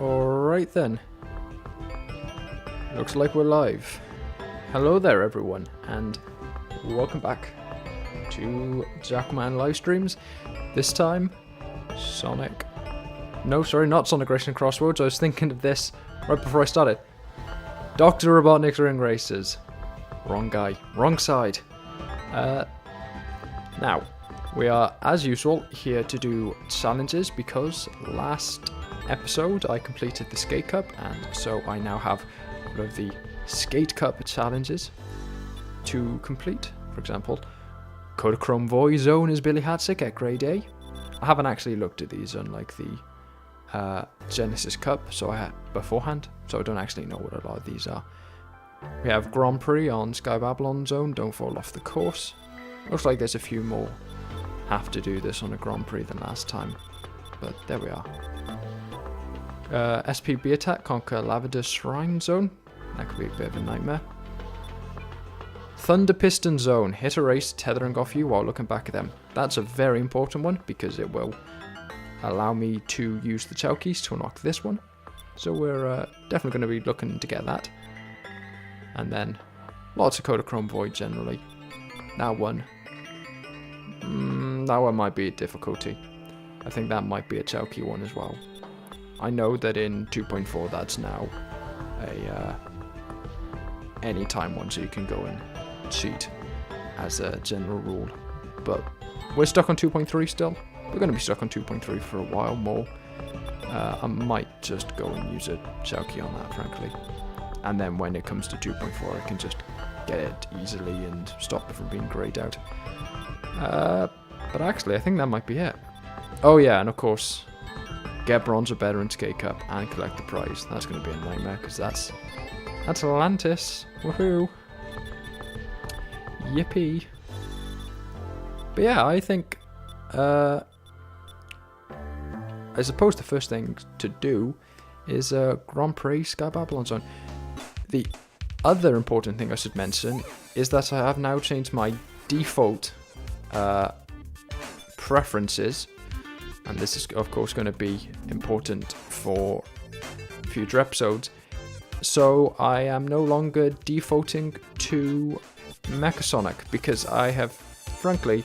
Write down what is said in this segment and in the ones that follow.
Alright then. Looks like we're live. Hello there everyone, and welcome back to JackalMan live streams. This time, Sonic... No, sorry, not Sonic Racing Crossroads. I was thinking of this right before I started. Dr. Robotnik's Ring Racers. Wrong guy. Wrong side. Now, we are, as usual, here to do challenges because last episode I completed the Skate Cup, and so I now have one of the Skate Cup challenges to complete. For example, Kodachrome Void Zone is Billy Hatzik at grade A. I haven't actually looked at these unlike the Genesis Cup, so I had beforehand, so I don't actually know what a lot of these are. We have Grand Prix on Sky Babylon Zone, don't fall off the course. Looks like there's a few more have to do this on a Grand Prix than last time, but there we are. SPB attack, conquer Lavender Shrine Zone. That could be a bit of a nightmare. Thunder Piston Zone, hit a race tethering off you while looking back at them. That's a very important one because it will allow me to use the chow keys to unlock this one. So we're definitely going to be looking to get that. And then lots of Kodachrome Void generally. That one might be a difficulty. I think that might be a chow key one as well. I know that in 2.4 that's now a anytime one, so you can go and cheat as a general rule. But we're stuck on 2.3 still. We're going to be stuck on 2.3 for a while more. I might just go and use a chow key on that, frankly. And then when it comes to 2.4, I can just get it easily and stop it from being grayed out. But actually, I think that might be it. Oh yeah, and of course, get bronze or better in Skate Cup and collect the prize. That's going to be a nightmare because that's Atlantis. Woohoo! Yippee! But yeah, I think I suppose the first thing to do is Grand Prix Sky Babylon Zone. The other important thing I should mention is that I have now changed my default preferences, and this is of course going to be important for future episodes. So I am no longer defaulting to Mechasonic because I have frankly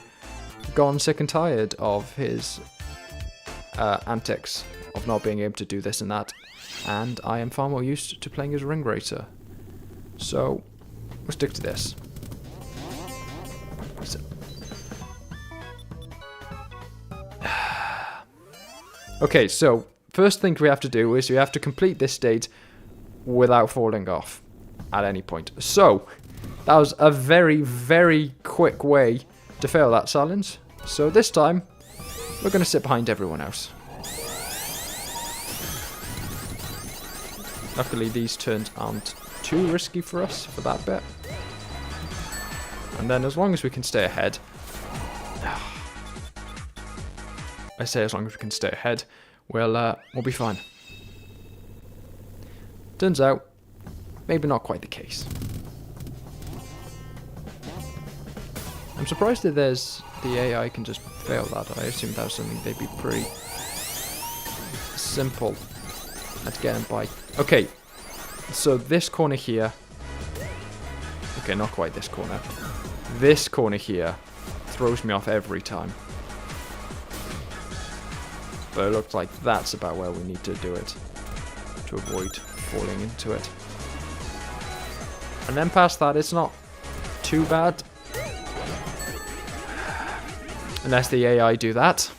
gone sick and tired of his antics of not being able to do this and that, and I am far more used to playing as Ring Racer. So we'll stick to this. So. Okay, so first thing we have to do is we have to complete this stage without falling off at any point. So that was a very, very quick way to fail that challenge. So this time we're going to sit behind everyone else. Luckily these turns aren't too risky for us for that bit. And then as long as we can stay ahead, I say as long as we can stay ahead, we'll be fine. Turns out, maybe not quite the case. I'm surprised that the AI can just fail that. I assume that was something they'd be pretty simple at getting by. Okay, so this corner here. Okay, not quite this corner. This corner here throws me off every time. But it looks like that's about where we need to do it to avoid falling into it. And then past that, it's not too bad. Unless the AI do that.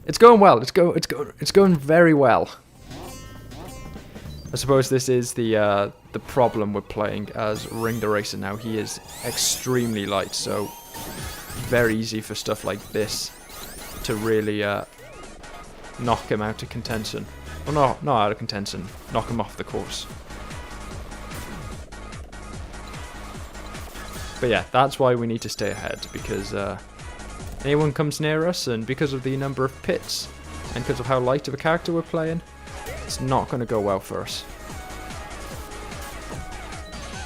It's going well. It's going very well. I suppose this is the problem with playing as Ring the Racer now. He is extremely light, so very easy for stuff like this to really knock him out of contention. Well, no, not out of contention. Knock him off the course. But yeah, that's why we need to stay ahead, because anyone comes near us, and because of the number of pits, and because of how light of a character we're playing, it's not going to go well for us.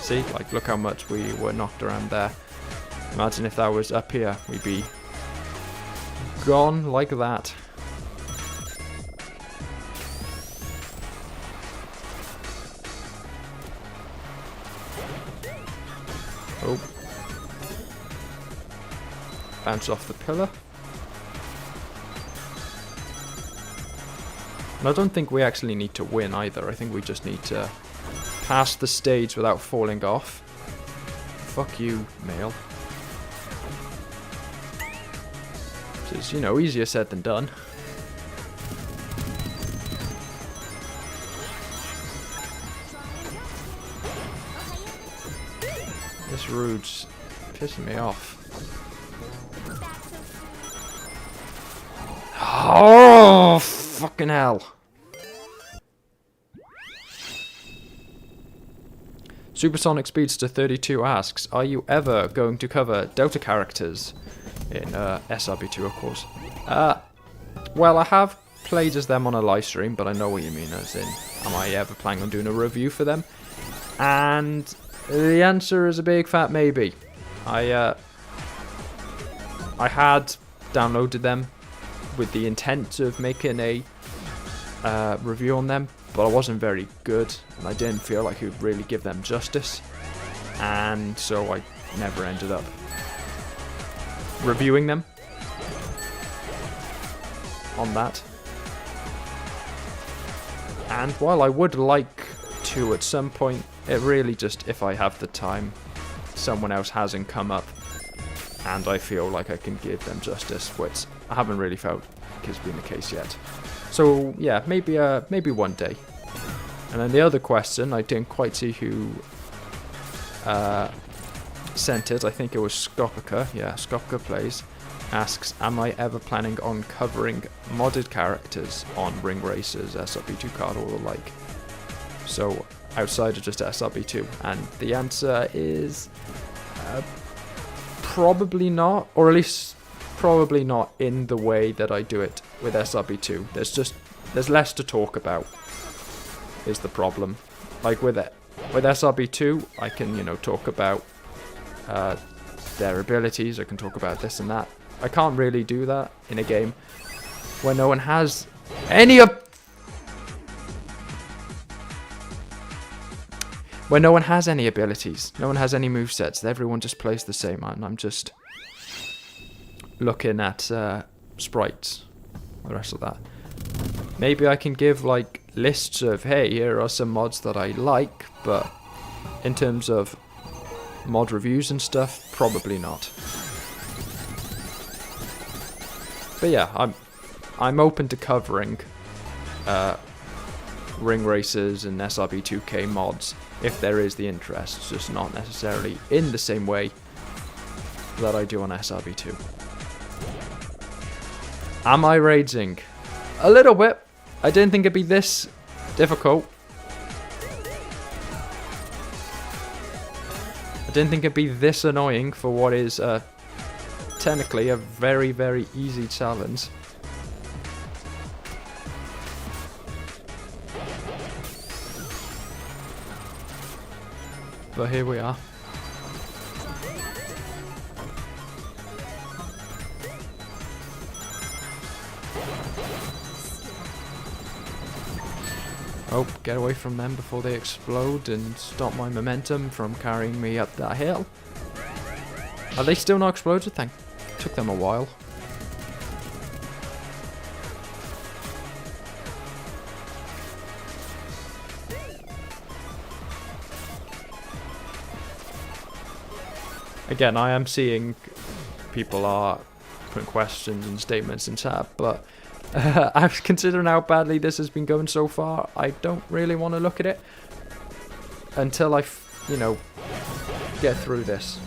See, like, look how much we were knocked around there. Imagine if that was up here, we'd be gone like that. Oh. Bounce off the pillar. And I don't think we actually need to win either. I think we just need to pass the stage without falling off. Fuck you, male. Which is, you know, easier said than done. This road's pissing me off. Oh, fucking hell. Supersonic Speedster 32 asks, are you ever going to cover Delta characters in SRB2, of course? Well, I have played as them on a live stream, but I know what you mean, as in, am I ever planning on doing a review for them? And the answer is a big fat maybe. I had downloaded them with the intent of making a review on them, but I wasn't very good, and I didn't feel like it would really give them justice, and so I never ended up reviewing them on that. And while I would like to at some point, it really just, if I have the time, someone else hasn't come up, and I feel like I can give them justice, which I haven't really felt has been the case yet. So yeah, maybe one day. And then the other question, I didn't quite see who sent it. I think it was Skopika. Yeah, Skopika Plays. Asks, am I ever planning on covering modded characters on Ring Racers, SRB2 card, or the like? So outside of just SRB2, and the answer is probably not, or at least probably not in the way that I do it with SRB2. There's less to talk about, is the problem. Like with SRB2, I can, you know, talk about their abilities, I can talk about this and that. I can't really do that in a game where no one has any where no one has any abilities, no one has any movesets, everyone just plays the same, and I'm just looking at sprites, the rest of that. Maybe I can give like lists of, hey, here are some mods that I like, but in terms of mod reviews and stuff, probably not. But yeah, I'm open to covering Ring Racers and SRB2K mods if there is the interest, just not necessarily in the same way that I do on SRB2. Am I raging? A little bit. I didn't think it'd be this difficult. I didn't think it'd be this annoying for what is technically a very, very easy challenge. But here we are. Oh, get away from them before they explode and stop my momentum from carrying me up that hill. Are they still not exploded? Took them a while. Again, I am seeing people are putting questions and statements in chat, but considering how badly this has been going so far, I don't really want to look at it until I, you know, get through this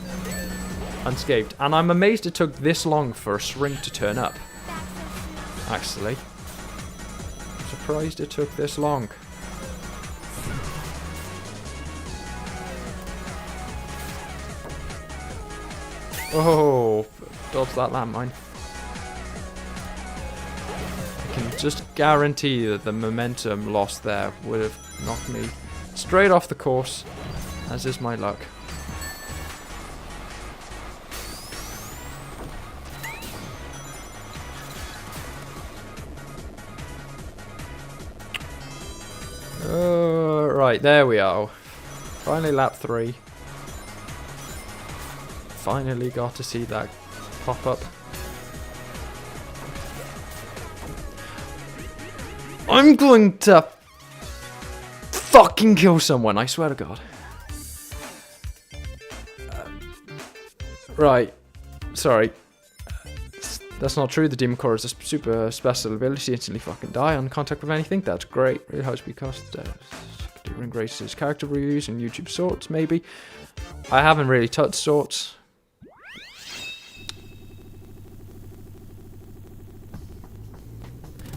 unscathed. And I'm amazed it took this long for a string to turn up. Actually, I'm surprised it took this long. Oh, dodge that landmine. I can just guarantee that the momentum lost there would have knocked me straight off the course, as is my luck. Right, there we are. Finally lap 3. Finally got to see that pop up. I'm going to fucking kill someone, I swear to God. Right, sorry. That's not true. The Demon Core is a super special ability. Instantly fucking die on contact with anything. That's great. Really helps because ring races character reviews and YouTube shorts, maybe. I haven't really touched shorts.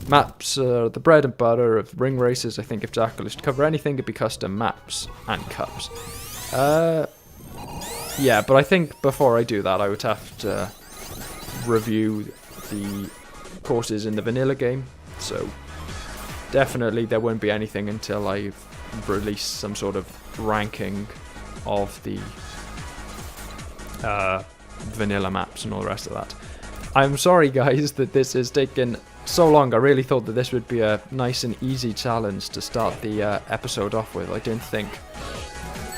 Maps are the bread and butter of ring races. I think if Jackal is to cover anything, it'd be custom maps and cups. Yeah, but I think before I do that, I would have to review the courses in the vanilla game. So definitely there won't be anything until I've released some sort of ranking of the vanilla maps and all the rest of that. I'm sorry guys that this is taking so long. I really thought that this would be a nice and easy challenge to start the episode off with. I didn't think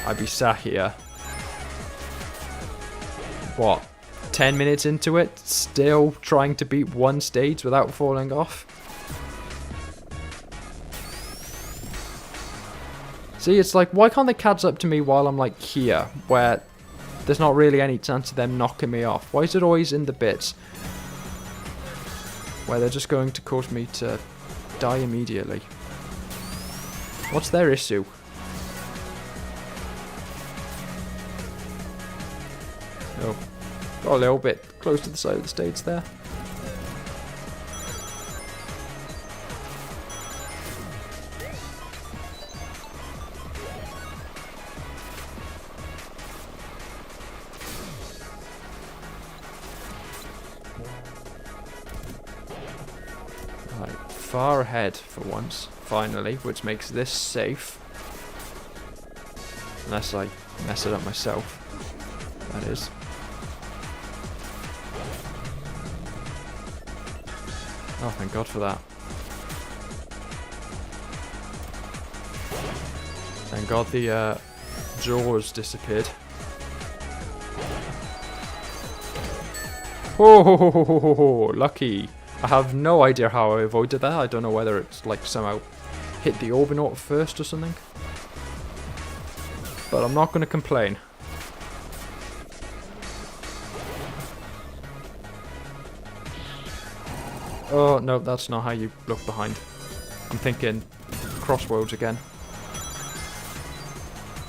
I'd be sat here, what, 10 minutes into it, still trying to beat one stage without falling off. See, it's like, why can't they catch up to me while I'm like here, where there's not really any chance of them knocking me off? Why is it always in the bits where they're just going to cause me to die immediately? What's their issue? Oh, got a little bit close to the side of the stage there. Right, far ahead for once, finally, which makes this safe. Unless I mess it up myself, that is. Oh, thank God for that. Thank God the jaws disappeared. Oh, lucky. I have no idea how I avoided that. I don't know whether it's like somehow hit the Orbinaut first or something. But I'm not going to complain. Oh, no, that's not how you look behind. I'm thinking Crossroads again.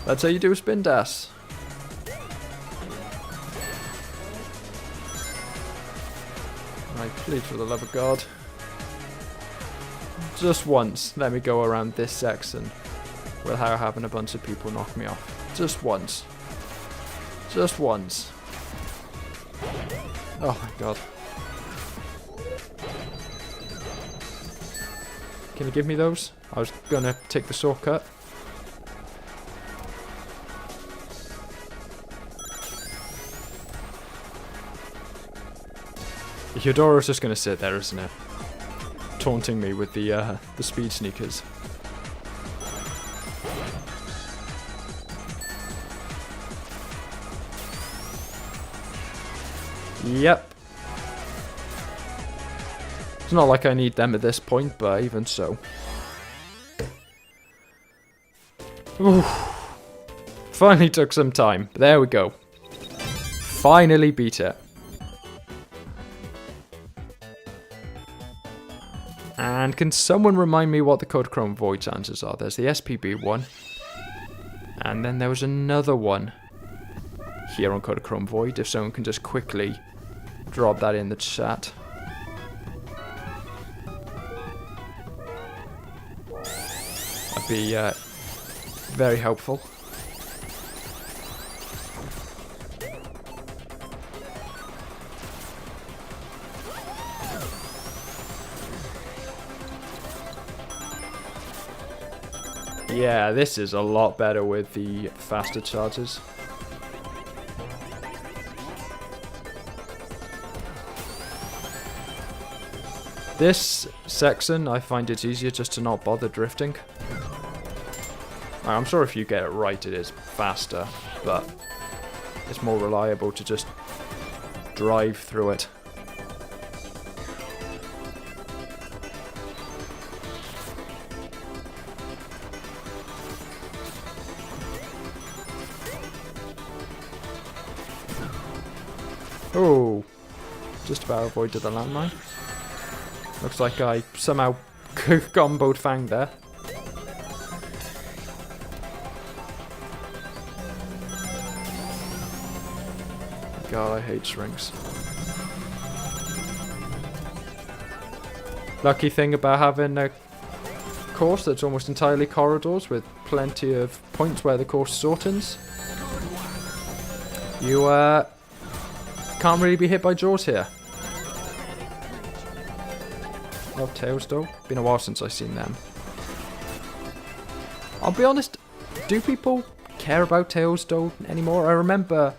That's how you do a spin dash. Right, please, for the love of God. Just once, let me go around this section without having a bunch of people knock me off. Just once. Just once. Oh my God. Can you give me those? I was gonna take the shortcut. Eudora's just gonna sit there, isn't it? Taunting me with the speed sneakers. Yep. It's not like I need them at this point, but even so. Oof. Finally took some time. But there we go. Finally beat it. And can someone remind me what the Kodachrome Void chances are? There's the SPB one. And then there was another one here on Kodachrome Void. If someone can just quickly drop that in the chat. That'd be very helpful. Yeah, this is a lot better with the faster charges. This section, I find it's easier just to not bother drifting. I'm sure if you get it right, it is faster, but it's more reliable to just drive through it. Oh, just about avoided the landmine. Looks like I somehow comboed Fang there. God, I hate shrinks. Lucky thing about having a course that's almost entirely corridors with plenty of points where the course shortens. You can't really be hit by jaws here. Love tails though. Been a while since I've seen them. I'll be honest, do people care about tails though anymore? I remember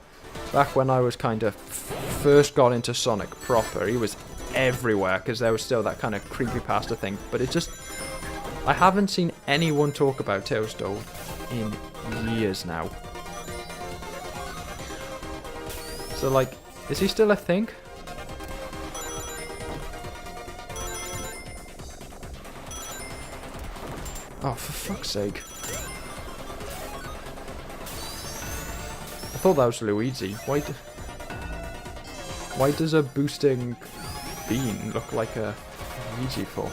back when I was kind of first got into Sonic proper, he was everywhere because there was still that kind of creepypasta thing. But it just, I haven't seen anyone talk about Tails though in years now. So like, is he still a thing? Oh, for fuck's sake. I thought that was Luigi. Why does a boosting bean look like a Luigi for?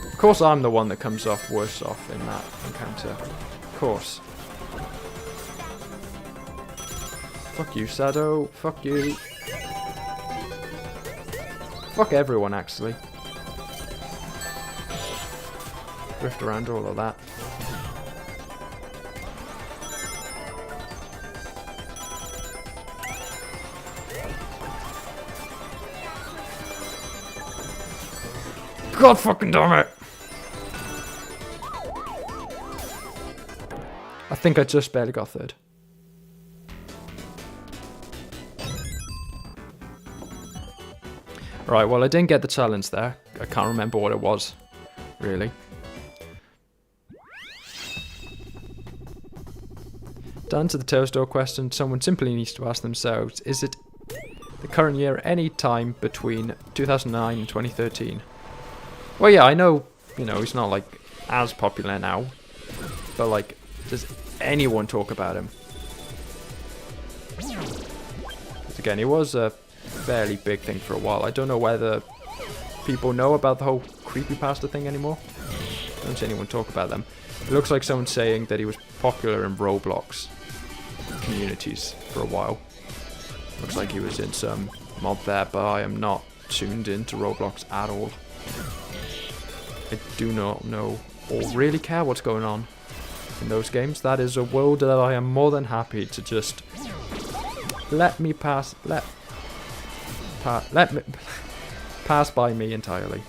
Of course I'm the one that comes off worse off in that encounter. Of course. Fuck you, Sado. Fuck you. Fuck everyone, actually. Drift around all of that. God fucking damn it! I think I just barely got third. Right, well I didn't get the challenge there. I can't remember what it was, really. To answer the Toadstool question, someone simply needs to ask themselves, is it the current year any time between 2009 and 2013? Well, yeah, I know, you know, he's not, like, as popular now. But, like, does anyone talk about him? Because, again, he was a fairly big thing for a while. I don't know whether people know about the whole creepypasta thing anymore. I don't see anyone talk about them. It looks like someone's saying that he was popular in Roblox communities for a while. Looks like he was in some mod there, but I am not tuned into Roblox at all. I do not know or really care what's going on in those games. That is a world that I am more than happy to just let me pass by me entirely.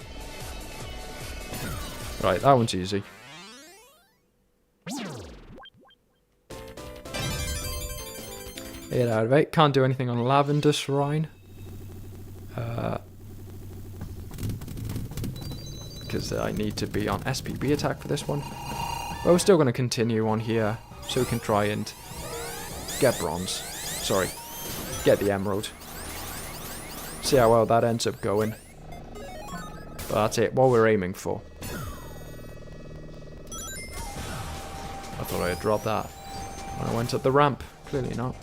Right, that one's easy. Eight out of 8. Can't do anything on Lavender Shrine. Because I need to be on SPB attack for this one. But we're still going to continue on here so we can try and get bronze. Sorry, get the emerald. See how well that ends up going. But that's it, what we're aiming for. I thought I had dropped that when I went up the ramp. Clearly not.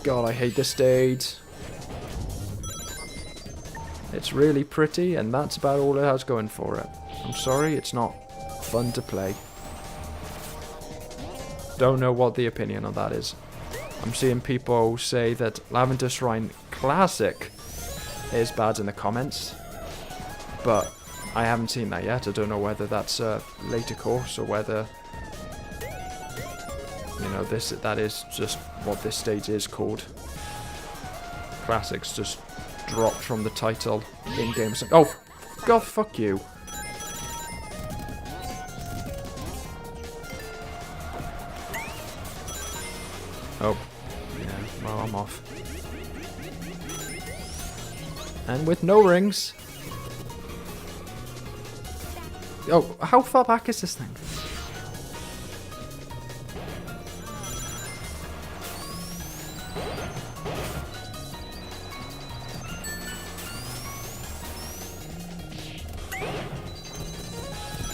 God, I hate this stage. It's really pretty, and that's about all it has going for it. I'm sorry, it's not fun to play. Don't know what the opinion on that is. I'm seeing people say that Lavender Shrine Classic is bad in the comments, but I haven't seen that yet. I don't know whether that's a later course or whether, you know, that is just what this stage is called. Classics just dropped from the title in game. Oh, God, fuck you. Oh, yeah, well, I'm off. And with no rings. Oh, how far back is this thing?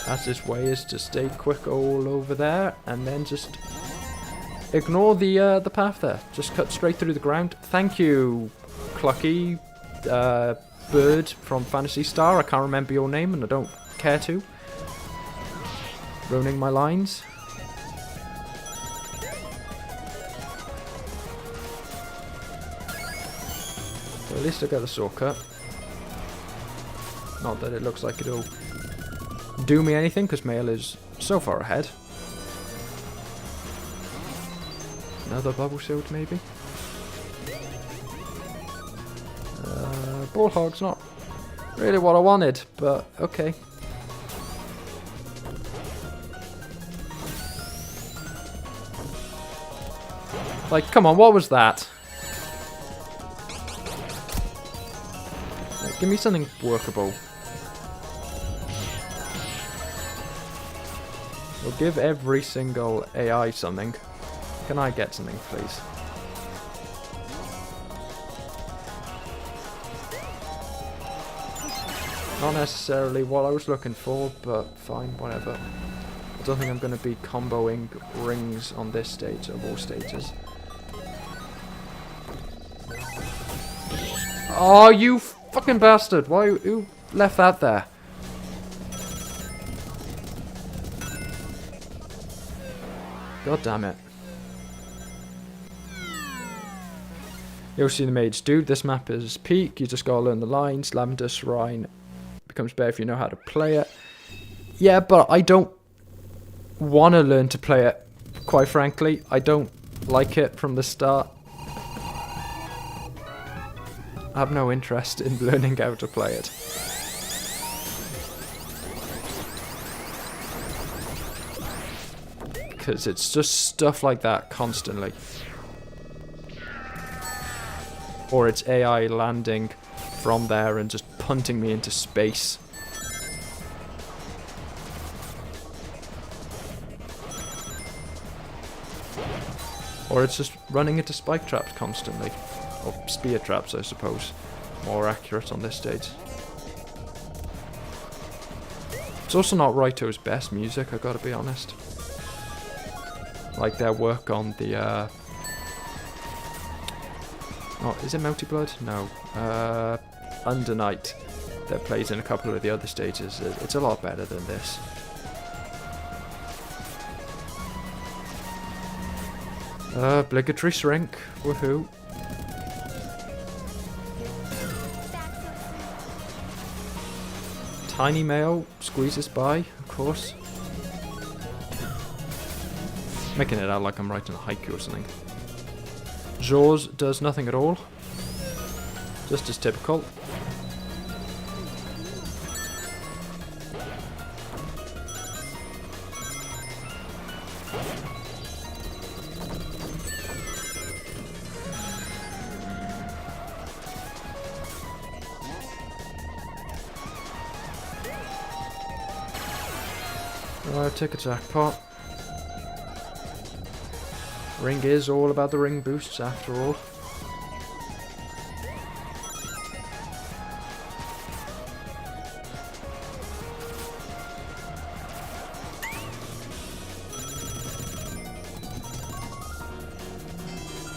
Fastest way is to stay quick all over there, and then just ignore the path there. Just cut straight through the ground. Thank you, Clucky bird from Phantasy Star. I can't remember your name, and I don't care to. Ruining my lines. So at least I got the shortcut. Not that it looks like it'll do me anything, because Mail is so far ahead. Another bubble shield, maybe? Ball hog's not really what I wanted, but okay. Like, come on, what was that? Like, give me something workable. We'll give every single AI something. Can I get something, please? Not necessarily what I was looking for, but fine, whatever. I don't think I'm going to be comboing rings on this stage of all stages. Oh, you fucking bastard! Why? Who left that there? God damn it. Yoshi the Mage. Dude, this map is peak. You just gotta learn the lines. Lavender Shrine becomes better if you know how to play it. Yeah, but I don't want to learn to play it, quite frankly. I don't like it from the start. I have no interest in learning how to play it. Because it's just stuff like that constantly. Or it's AI landing from there and just punting me into space. Or it's just running into spike traps constantly. Or spear traps, I suppose. More accurate on this stage. It's also not Raito's best music, I gotta be honest. Like their work on the oh, is it Melty Blood? No. Under Night that plays in a couple of the other stages. It's a lot better than this. Obligatory shrink. Woohoo. Tiny Mail squeezes by, of course. Making it out like I'm writing a haiku or something. Jaws does nothing at all. Just as typical. Take a jackpot. Ring is all about the ring boosts after all.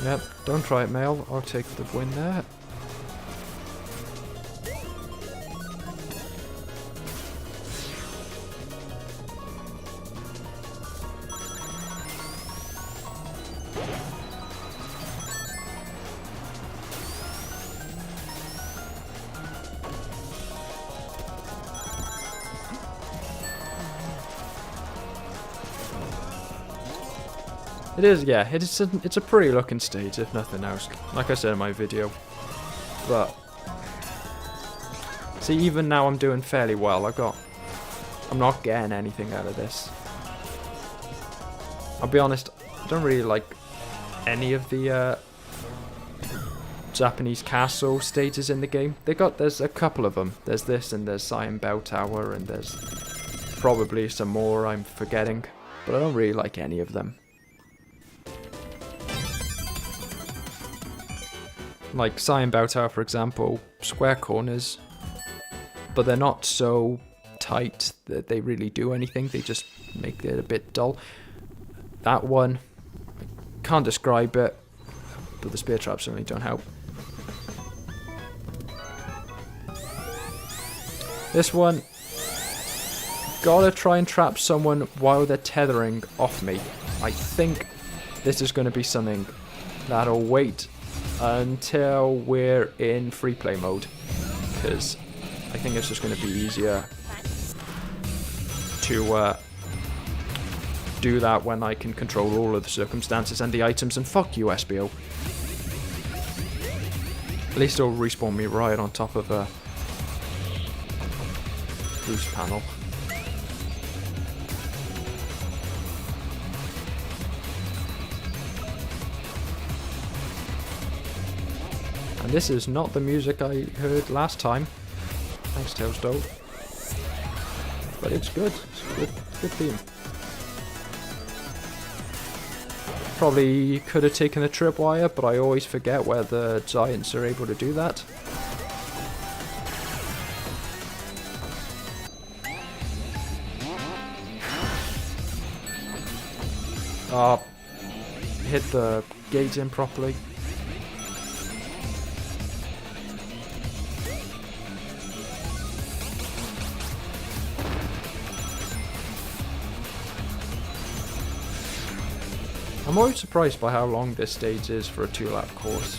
Yep, don't try it, Mail. I'll take the win there. It is, yeah, it's a pretty looking stage, if nothing else. Like I said in my video. But see, even now I'm doing fairly well. I'm not getting anything out of this. I'll be honest, I don't really like any of the Japanese castle stages in the game. There's a couple of them. There's this, and there's Cyan Bell Tower, and there's probably some more I'm forgetting. But I don't really like any of them. Like Cyan Bell Tower, for example, square corners, but they're not so tight that they really do anything. They just make it a bit dull. That one, I can't describe it, but the spear traps certainly don't help. This one, gotta try and trap someone while they're tethering off me. I think this is going to be something that'll wait until we're in free play mode, because I think it's just going to be easier to do that when I can control all of the circumstances and the items. And fuck you, SBO. At least it'll respawn me right on top of a boost panel. And this is not the music I heard last time. Thanks, Tailstone. But it's good. It's a good theme. Probably could have taken the tripwire, but I always forget where the giants are able to do that. Hit the gauge in properly. I'm always surprised by how long this stage is for a 2-lap course.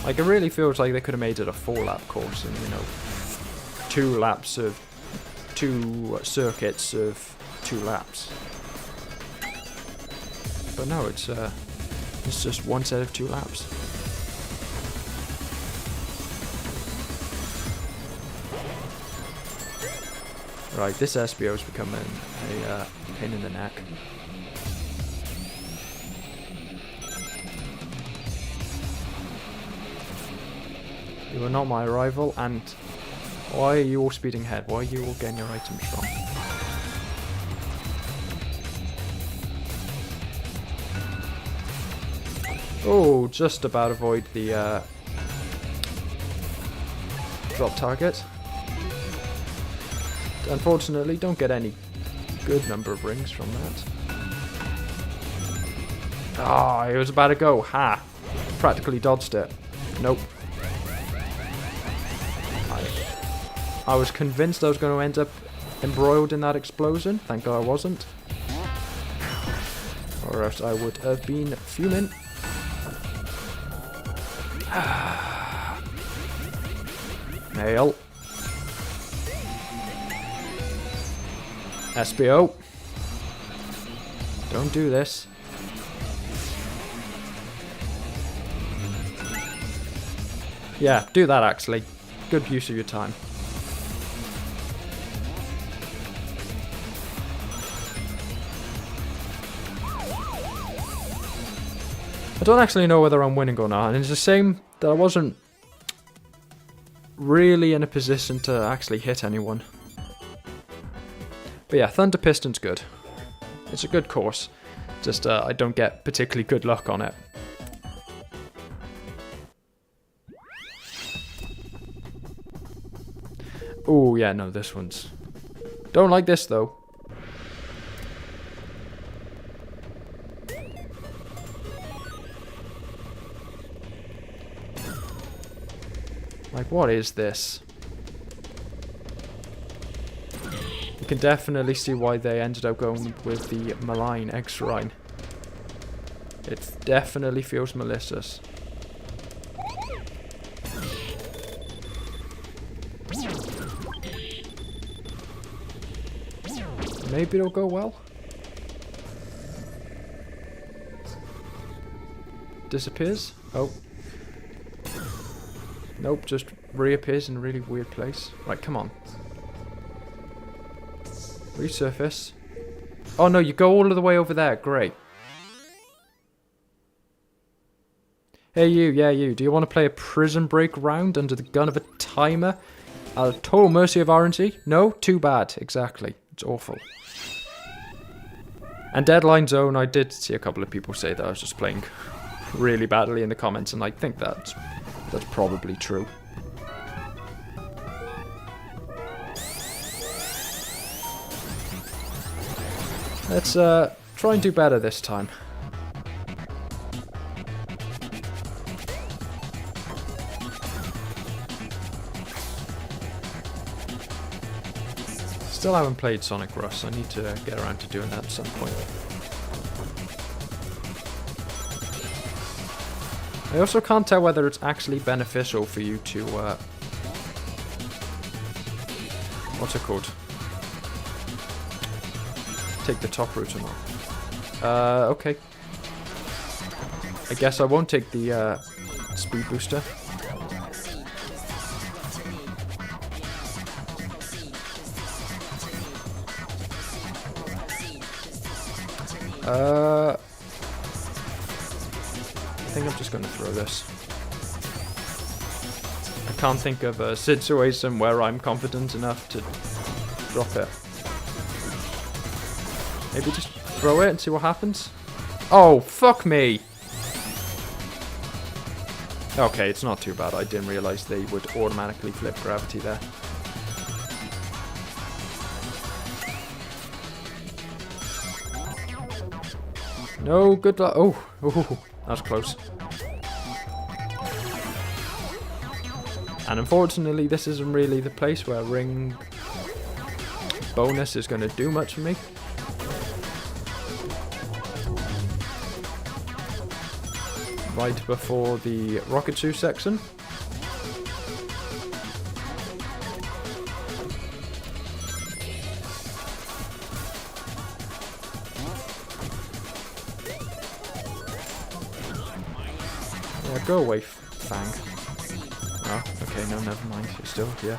Like, it really feels like they could have made it a 4-lap course and, you know, 2 laps of 2 circuits of 2 laps. But no, it's just one set of 2 laps. Right, this SBO is becoming a pain in the neck. You are not my rival, and why are you all speeding ahead? Why are you all getting your items wrong? Oh, just about avoid the drop target. Unfortunately, don't get any good number of rings from that. Ah, it was about to go. Ha! Practically dodged it. Nope. I was convinced I was going to end up embroiled in that explosion. Thank God I wasn't. Or else I would have been fuming. Nail. SBO. Don't do this. Yeah, do that actually. Good use of your time. I don't actually know whether I'm winning or not, and it's a shame that I wasn't really in a position to actually hit anyone. But yeah, Thunder Piston's good. It's a good course, just I don't get particularly good luck on it. Oh yeah, no, this one's... Don't like this though. Like, what is this? You can definitely see why they ended up going with the malign X-Shrine. It definitely feels malicious. Maybe it'll go well. Disappears. Oh. Nope, just reappears in a really weird place. Right, come on. Resurface. Oh no, you go all of the way over there. Great. Hey you, yeah you, do you want to play a prison break round under the gun of a timer? At a total mercy of RNG? No? Too bad, exactly. It's awful. And Deadline Zone, I did see a couple of people say that I was just playing really badly in the comments, and I think that's probably true. Let's try and do better this time. Still haven't played Sonic Rush. I need to get around to doing that at some point. I also can't tell whether it's actually beneficial for you to what's it called? Take the top route or not. Okay. I guess I won't take the speed booster. I think I'm just going to throw this. I can't think of a situation where I'm confident enough to drop it. Maybe just throw it and see what happens? Oh, fuck me! Okay, it's not too bad. I didn't realize they would automatically flip gravity there. No, good luck. Oh, that was close. And unfortunately, this isn't really the place where ring bonus is going to do much for me. Right before the rocket shoe section. Yeah, go away, Fang. Oh, okay, no, never mind. You're still here.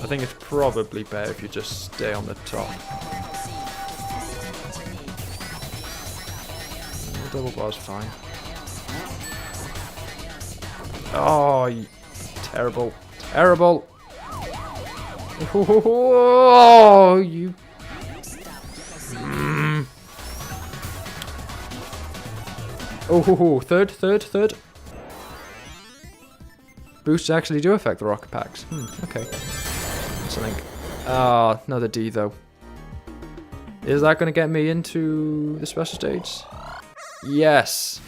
I think it's probably better if you just stay on the top. The double bar's fine. Oh, terrible. Terrible! Oh, you... Oh, third. Boosts actually do affect the rocket packs. Okay. Something. Ah, another D though. Is that going to get me into the special stage? Yes.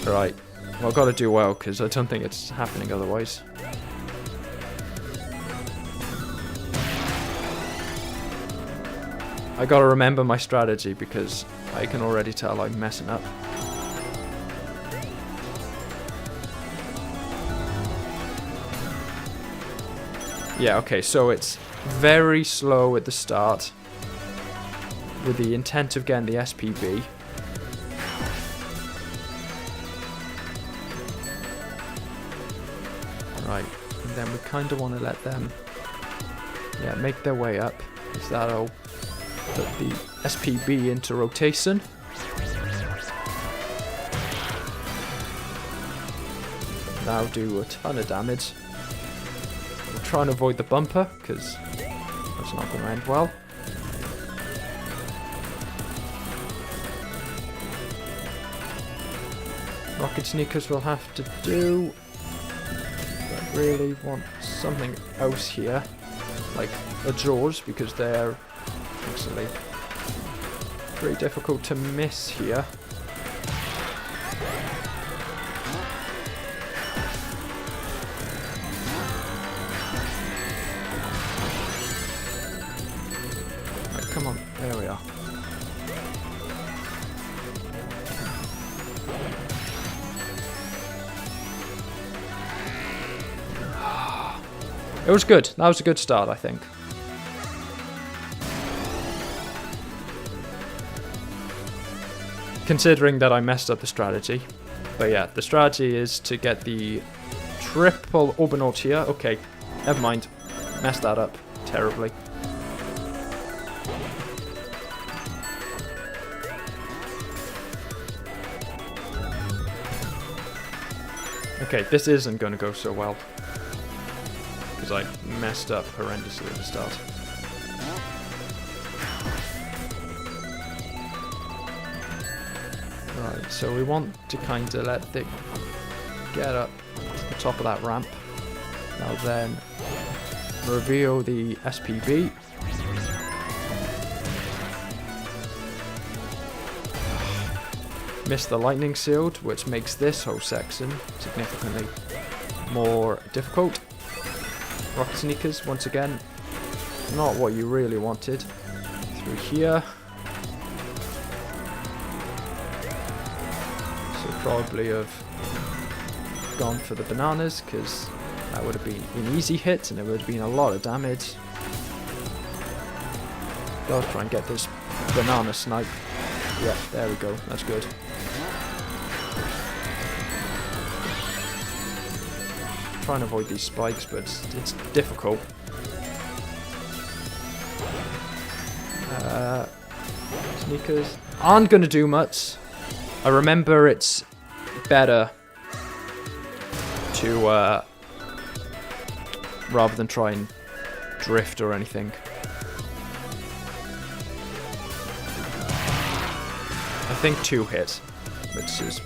Right. Well, I've got to do well because I don't think it's happening otherwise. I got to remember my strategy because I can already tell I'm messing up. Yeah, okay, so it's very slow at the start with the intent of getting the SPB. Right, and then we kind of want to let them, make their way up, because that'll put the SPB into rotation. That'll do a ton of damage. We'll try and avoid the bumper, because that's not going to end well. Rocket sneakers will have to do. I really want something else here, like a Jaws, because they're actually very difficult to miss here. Right, come on, there we are. It was good. That was a good start, I think. Considering that I messed up the strategy. But yeah, the strategy is to get the triple Orbinaut here. Okay, never mind. Messed that up terribly. Okay, this isn't going to go so well. Because I messed up horrendously at the start. Right, so we want to kind of let it get up to the top of that ramp. Now then, reveal the SPB. Miss the lightning shield, which makes this whole section significantly more difficult. Rocket sneakers, once again, not what you really wanted. Through here. So probably have gone for the bananas, because that would have been an easy hit and it would have been a lot of damage. Gotta try and get this banana snipe. Yeah, there we go, that's good. Trying to avoid these spikes, but it's difficult. Sneakers aren't going to do much. I remember it's better to, rather than try and drift or anything. I think 2 hits, which is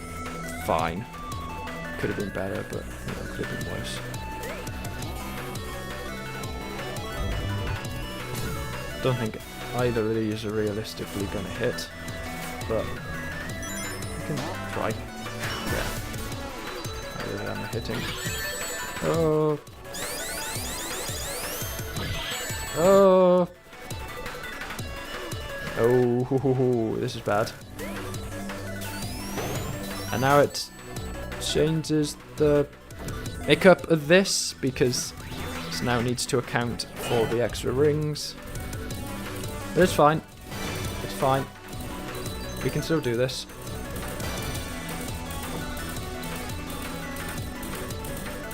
fine. Could have been better, but you know, could have been worse. Don't think either of these are realistically going to hit, but we can try. Yeah. Other than the hitting. Oh. Oh. Oh, this is bad. And now it changes the makeup of this, because this now needs to account for the extra rings. But it's fine. It's fine. We can still do this.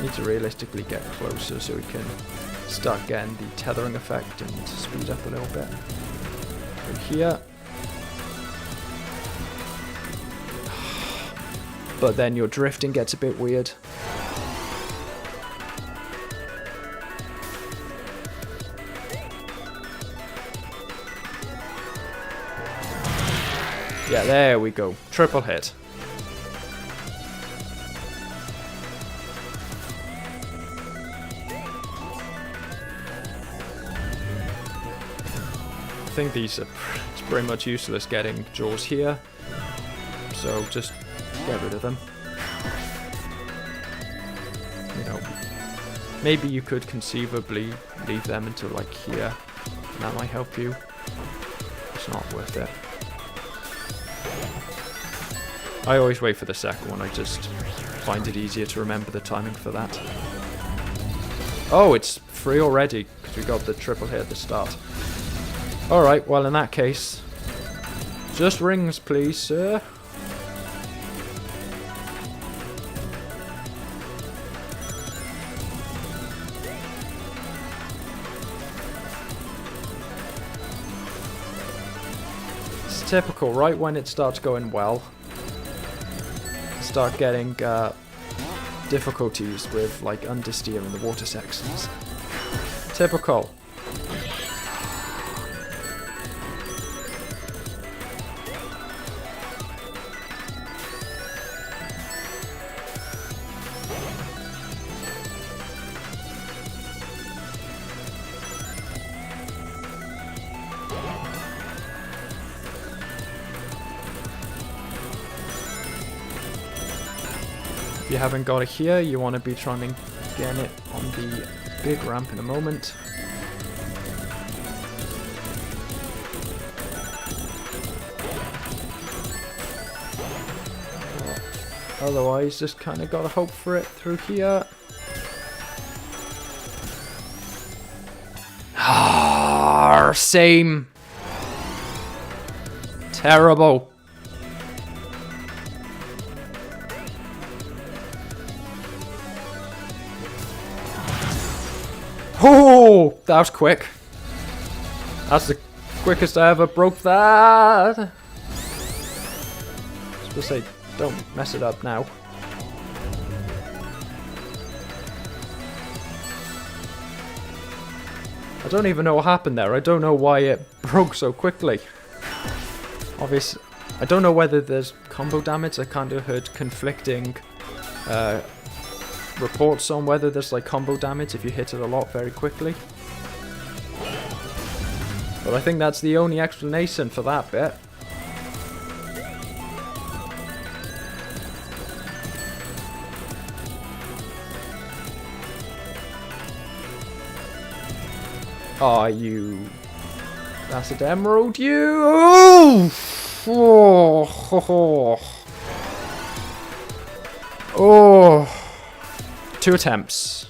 Need to realistically get closer so we can start getting the tethering effect and speed up a little bit. From here. But then your drifting gets a bit weird. Yeah, there we go. Triple hit. I think these are it's pretty much useless getting jaws here. So just get rid of them. You know, maybe you could conceivably leave them until like here. That might help you. It's not worth it. I always wait for the second one. I just find it easier to remember the timing for that. Oh, it's free already because we got the triple hit at the start. Alright, well in that case, just rings please, sir. It's typical, right when it starts going well, start getting difficulties with like understeer in the water sections. Typical. If you haven't got it here, you want to be trying to get it on the big ramp in a moment. Otherwise, just kind of got to hope for it through here. Ah, same. Terrible. Oh, that was quick. That's the quickest I ever broke that. I was supposed to say, don't mess it up now. I don't even know what happened there. I don't know why it broke so quickly. Obviously, I don't know whether there's combo damage. I kind of heard conflicting reports on whether there's like combo damage if you hit it a lot very quickly. But I think that's the only explanation for that bit. Oh, you bastard emerald, you! Oh! Oh! 2 attempts.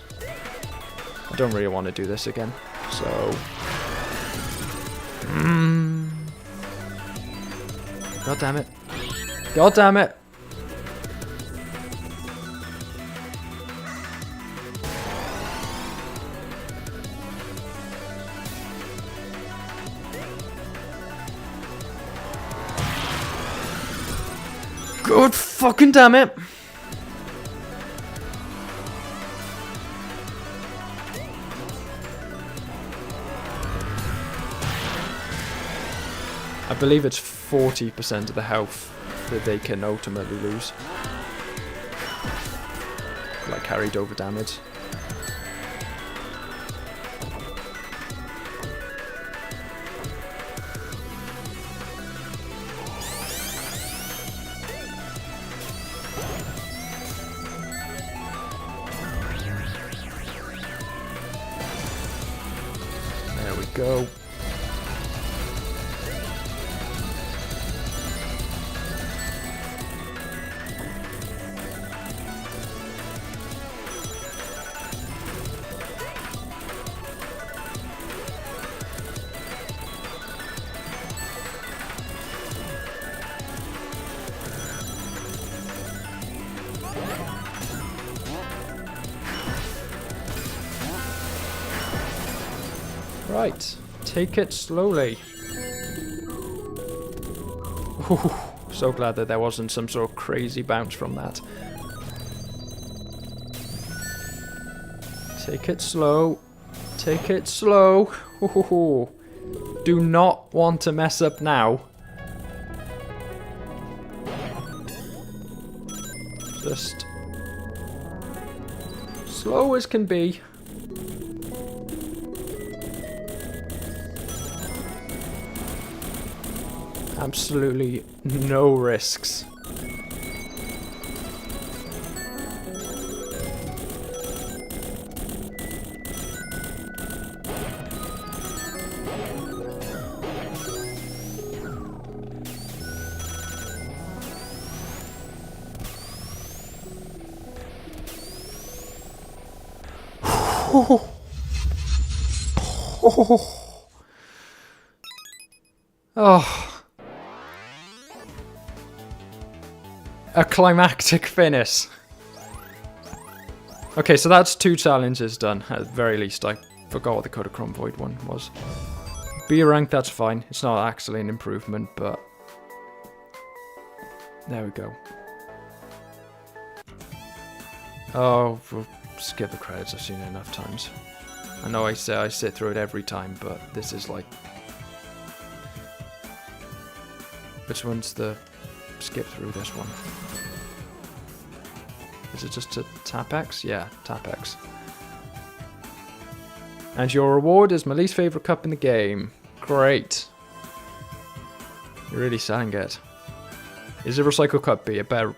I don't really want to do this again, so... God damn it. God damn it! God fucking damn it! I believe it's 40% of the health that they can ultimately lose. Like carried over damage. There we go. Right, take it slowly. Ooh, so glad that there wasn't some sort of crazy bounce from that. Take it slow. Take it slow. Ooh, do not want to mess up now. Just slow as can be. Absolutely no risks. Oh. A climactic finish. Okay, so that's 2 challenges done. At the very least, I forgot what the Kodachrome Void one was. B rank, that's fine. It's not actually an improvement, but... There we go. Oh, we'll skip the credits. I've seen it enough times. I know I say I sit through it every time, but this is like... Which one's the... Skip through this one. Is it just to tap X? Yeah, tap X. And your reward is my least favorite cup in the game. Great. You're really selling it. Is it Recycle Cup B? It better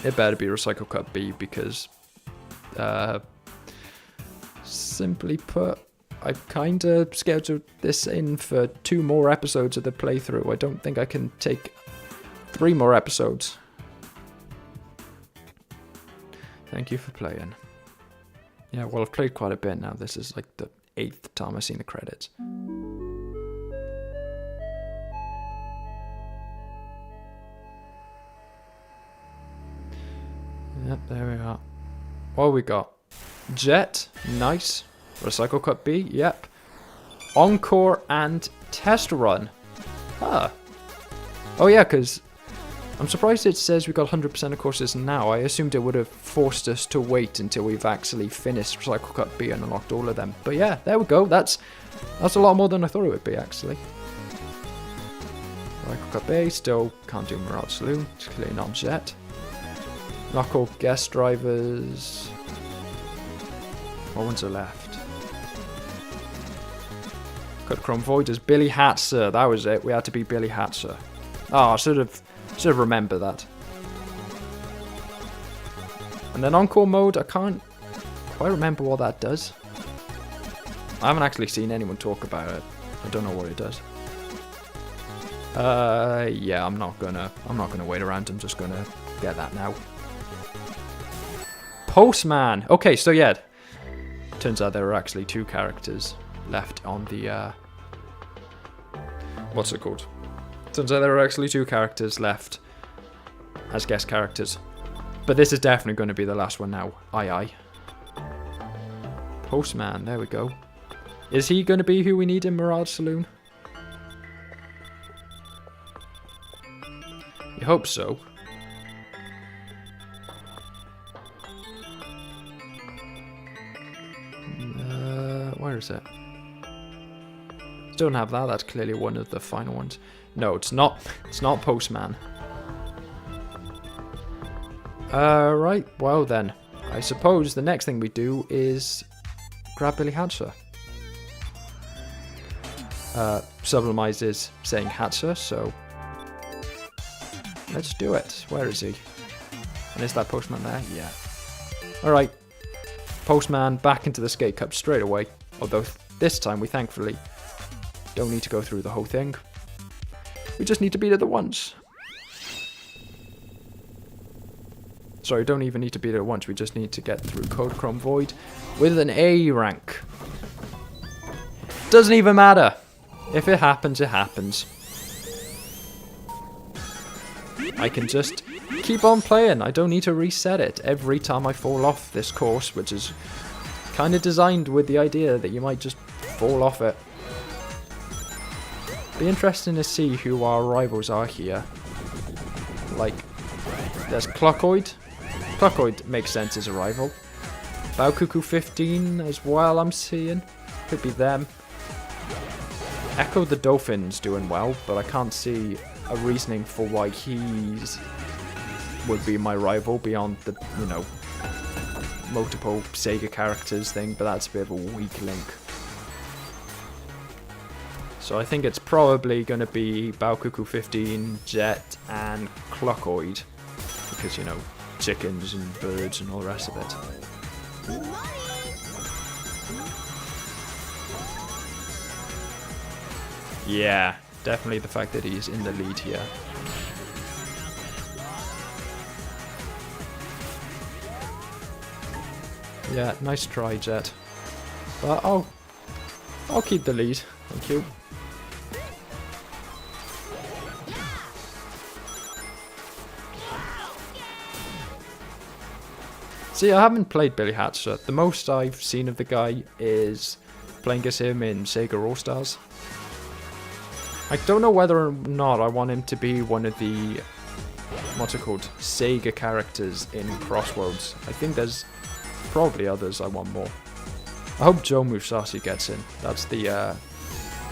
be Recycle Cup B because simply put, I've kind of scheduled this in for 2 more episodes of the playthrough. I don't think I can take 3 more episodes. Thank you for playing. Yeah, well, I've played quite a bit now. This is like the 8th time I've seen the credits. Yep, there we are. What have we got? Jet, nice. Recycle Cup B, yep. Encore and Test Run. Huh. Oh yeah, because I'm surprised it says we got 100% of courses now. I assumed it would have forced us to wait until we've actually finished Cycle Cup B and unlocked all of them. But yeah, there we go. That's a lot more than I thought it would be, actually. Cycle Cup A, still can't do Mirage Saloon. It's clearly not yet. Knock all guest drivers. What ones are left? Cut Chrome Void as Billy Hatzer. That was it. We had to be Billy Hatzer. Oh, I should have remembered that. And then Encore mode, I can't quite remember what that does. I haven't actually seen anyone talk about it. I don't know what it does. Yeah, I'm not gonna wait around. I'm just gonna get that now. Postman. Okay, so yeah, turns out there are actually 2 characters left on the what's it called? Turns out there are actually 2 characters left as guest characters. But this is definitely going to be the last one now. Aye. Postman, there we go. Is he going to be who we need in Mirage Saloon? You hope so. Where is it? Don't have that. That's clearly one of the final ones. No, it's not. It's not Postman. Right. Well then, I suppose the next thing we do is grab Billy Hatcher. Sublimize is saying Hatcher, so let's do it. Where is he? And is that Postman there? Yeah. All right. Postman back into the skate cup straight away. Although this time we thankfully don't need to go through the whole thing. We just need to beat it once. Sorry, don't even need to beat it once. We just need to get through Code Chrome Void with an A rank. Doesn't even matter. If it happens, it happens. I can just keep on playing. I don't need to reset it every time I fall off this course, which is kind of designed with the idea that you might just fall off it. Be interesting to see who our rivals are here. Like, there's Clockoid. Clockoid makes sense as a rival. Bowcuckoo 15 as well, I'm seeing. Could be them. Echo the Dolphin's doing well, but I can't see a reasoning for why he's would be my rival beyond the, you know, multiple Sega characters thing, but that's a bit of a weak link. So I think it's probably going to be Bowcuckoo 15, Jet, and Clockoid. Because, you know, chickens and birds and all the rest of it. Yeah, definitely the fact that he's in the lead here. Yeah, nice try, Jet. But I'll keep the lead. Thank you. See, I haven't played Billy Hatcher. The most I've seen of the guy is playing as him in Sega All-Stars. I don't know whether or not I want him to be one of the, what's it called, Sega characters in Crossroads. I think there's probably others I want more. I hope Joe Musashi gets in. That's the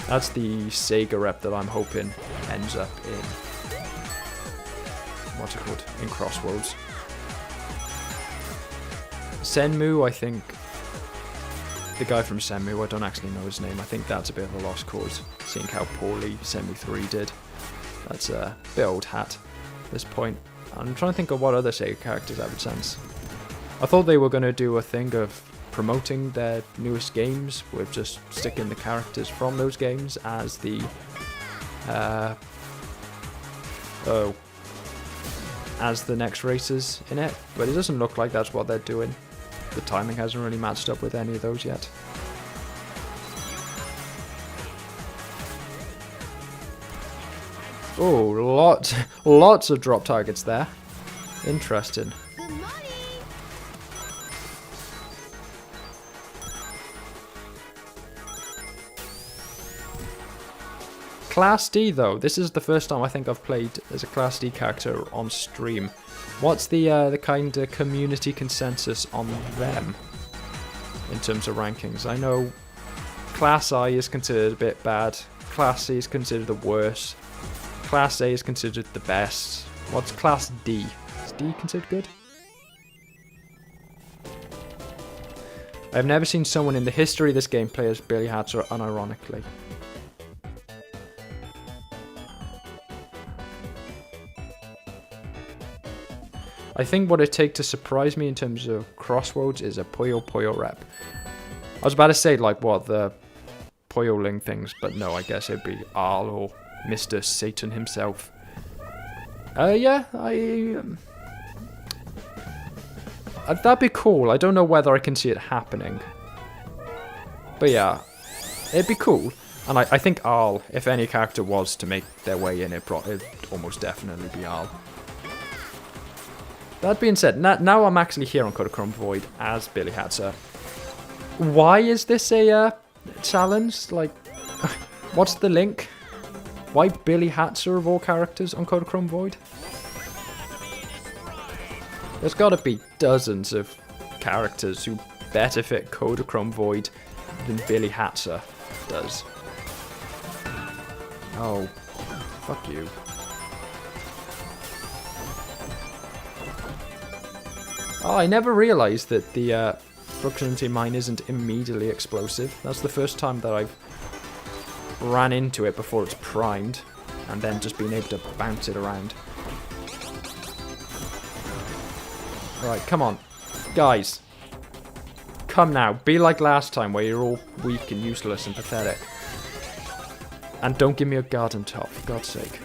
Sega rep that I'm hoping ends up in, what's it called, in Crossroads. Senmu, I think, the guy from Senmu, I don't actually know his name. I think that's a bit of a lost cause, seeing how poorly Senmu 3 did. That's a bit old hat at this point. I'm trying to think of what other Sega characters have a chance. I thought they were going to do a thing of promoting their newest games with just sticking the characters from those games as the as the next races in it, but it doesn't look like that's what they're doing. The timing hasn't really matched up with any of those yet. Oh, lots of drop targets there. Interesting. Class D though, this is the first time I think I've played as a Class D character on stream. What's the kind of community consensus on them in terms of rankings? I know Class I is considered a bit bad, Class C is considered the worst, Class A is considered the best. What's Class D? Is D considered good? I've never seen someone in the history of this game play as Billy Hatcher unironically. I think what it takes to surprise me in terms of crossroads is a Puyo Puyo rep. I was about to say like what the Puyoling things, but no, I guess it'd be Arl or Mr. Satan himself. Yeah, that'd be cool. I don't know whether I can see it happening. But yeah, it'd be cool. And I think Arl, if any character was to make their way in, it'd almost definitely be Arl. That being said, now I'm actually here on Kodachrome Void as Billy Hatcher. Why is this a challenge? Like, what's the link? Why Billy Hatcher of all characters on Kodachrome Void? There's gotta be dozens of characters who better fit Kodachrome Void than Billy Hatcher does. Oh, fuck you. Oh, I never realised that the proximity mine isn't immediately explosive. That's the first time that I've ran into it before it's primed, and then just being able to bounce it around. Right, come on. Guys. Come now. Be like last time where you're all weak and useless and pathetic. And don't give me a garden top, for God's sake.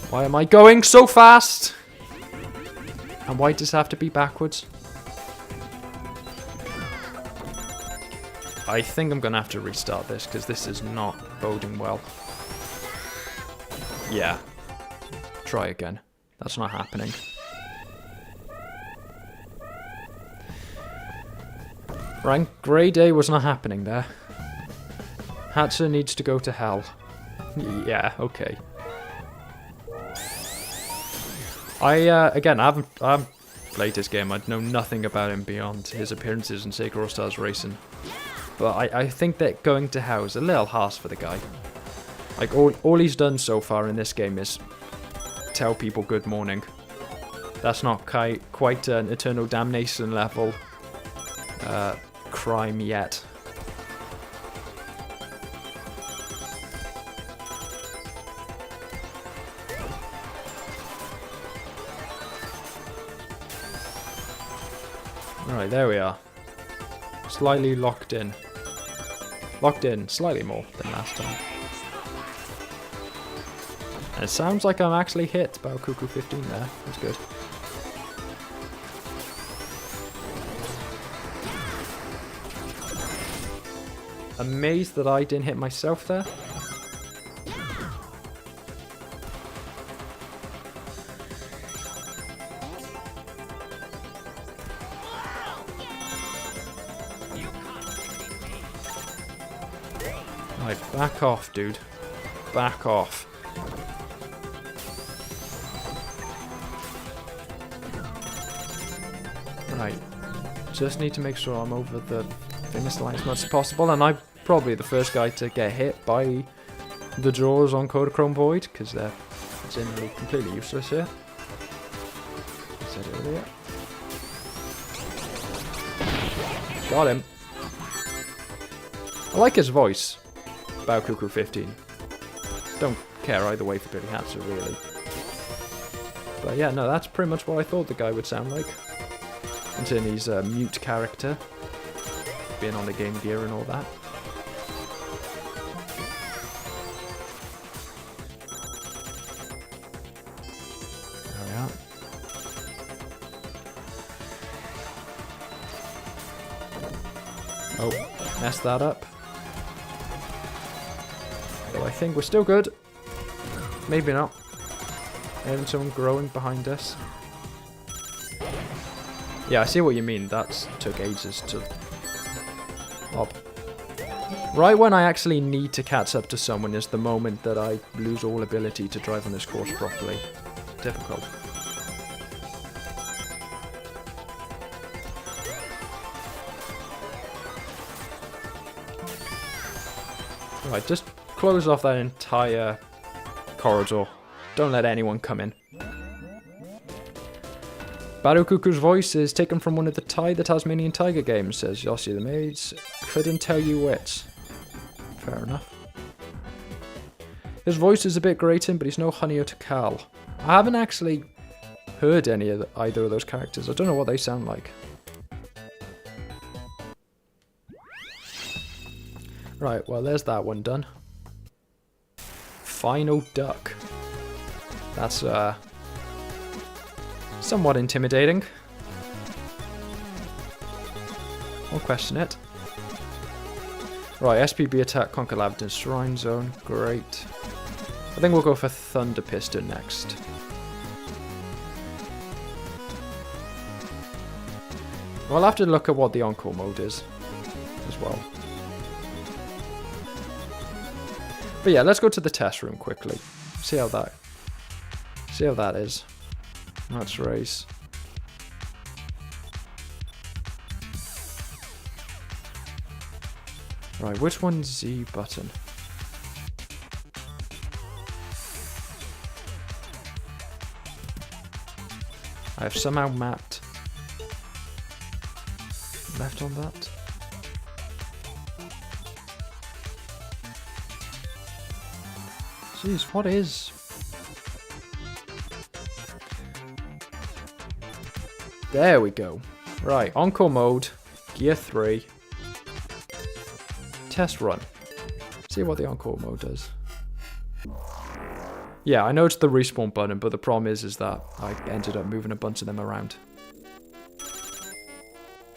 Why am I going so fast? And why does it have to be backwards? I think I'm going to have to restart this because this is not boding well. Yeah. Try again. That's not happening. Rank grade A was not happening there. Hatcher needs to go to hell. Yeah, okay. Again, I haven't played this game. I know nothing about him beyond his appearances in Sega All-Stars Racing. But I think that going to hell is a little harsh for the guy. Like, all he's done so far in this game is tell people good morning. That's not quite an Eternal Damnation level crime yet. Alright, there we are. Slightly locked in. Locked in slightly more than last time. And it sounds like I'm actually hit by Cuckoo 15 there. That's good. Amazed that I didn't hit myself there. Right, back off, dude. Back off. Right. Just need to make sure I'm over the finish line as much as possible, and I'm probably the first guy to get hit by the jaws on Kodachrome Void, because they're generally completely useless here. I said it earlier. Got him. I like his voice. Bao Cuckoo 15. Don't care either way for Billy Hatcher, really. But yeah, no, that's pretty much what I thought the guy would sound like. Considering he's a mute character. Being on the Game Gear and all that. There we are. Oh, messed that up. But I think we're still good. Maybe not. Having someone growing behind us. Yeah, I see what you mean. That took ages to Hop. Right when I actually need to catch up to someone is the moment that I lose all ability to drive on this course properly. Difficult. Right, just close off that entire corridor. Don't let anyone come in. Barukuku's voice is taken from one of the Tasmanian Tiger games, says Yossi the Maids. Couldn't tell you which. Fair enough. His voice is a bit grating, but he's no Honey or Takal. I haven't actually heard any of either of those characters. I don't know what they sound like. Right, well, there's that one done. Final duck. That's, somewhat intimidating. I'll question it. Right, SPB attack, conquer Lavden Shrine Zone. Great. I think we'll go for Thunder Piston next. We'll have to look at what the Encore mode is as well. But yeah, let's go to the test room quickly. See how that is. Let's race. Right, which one's Z button? I have somehow mapped left on that. Jeez, what is? There we go. Right, Encore mode, Gear 3. Test run. See what the Encore mode does. Yeah, I know it's the respawn button, but the problem is that I ended up moving a bunch of them around.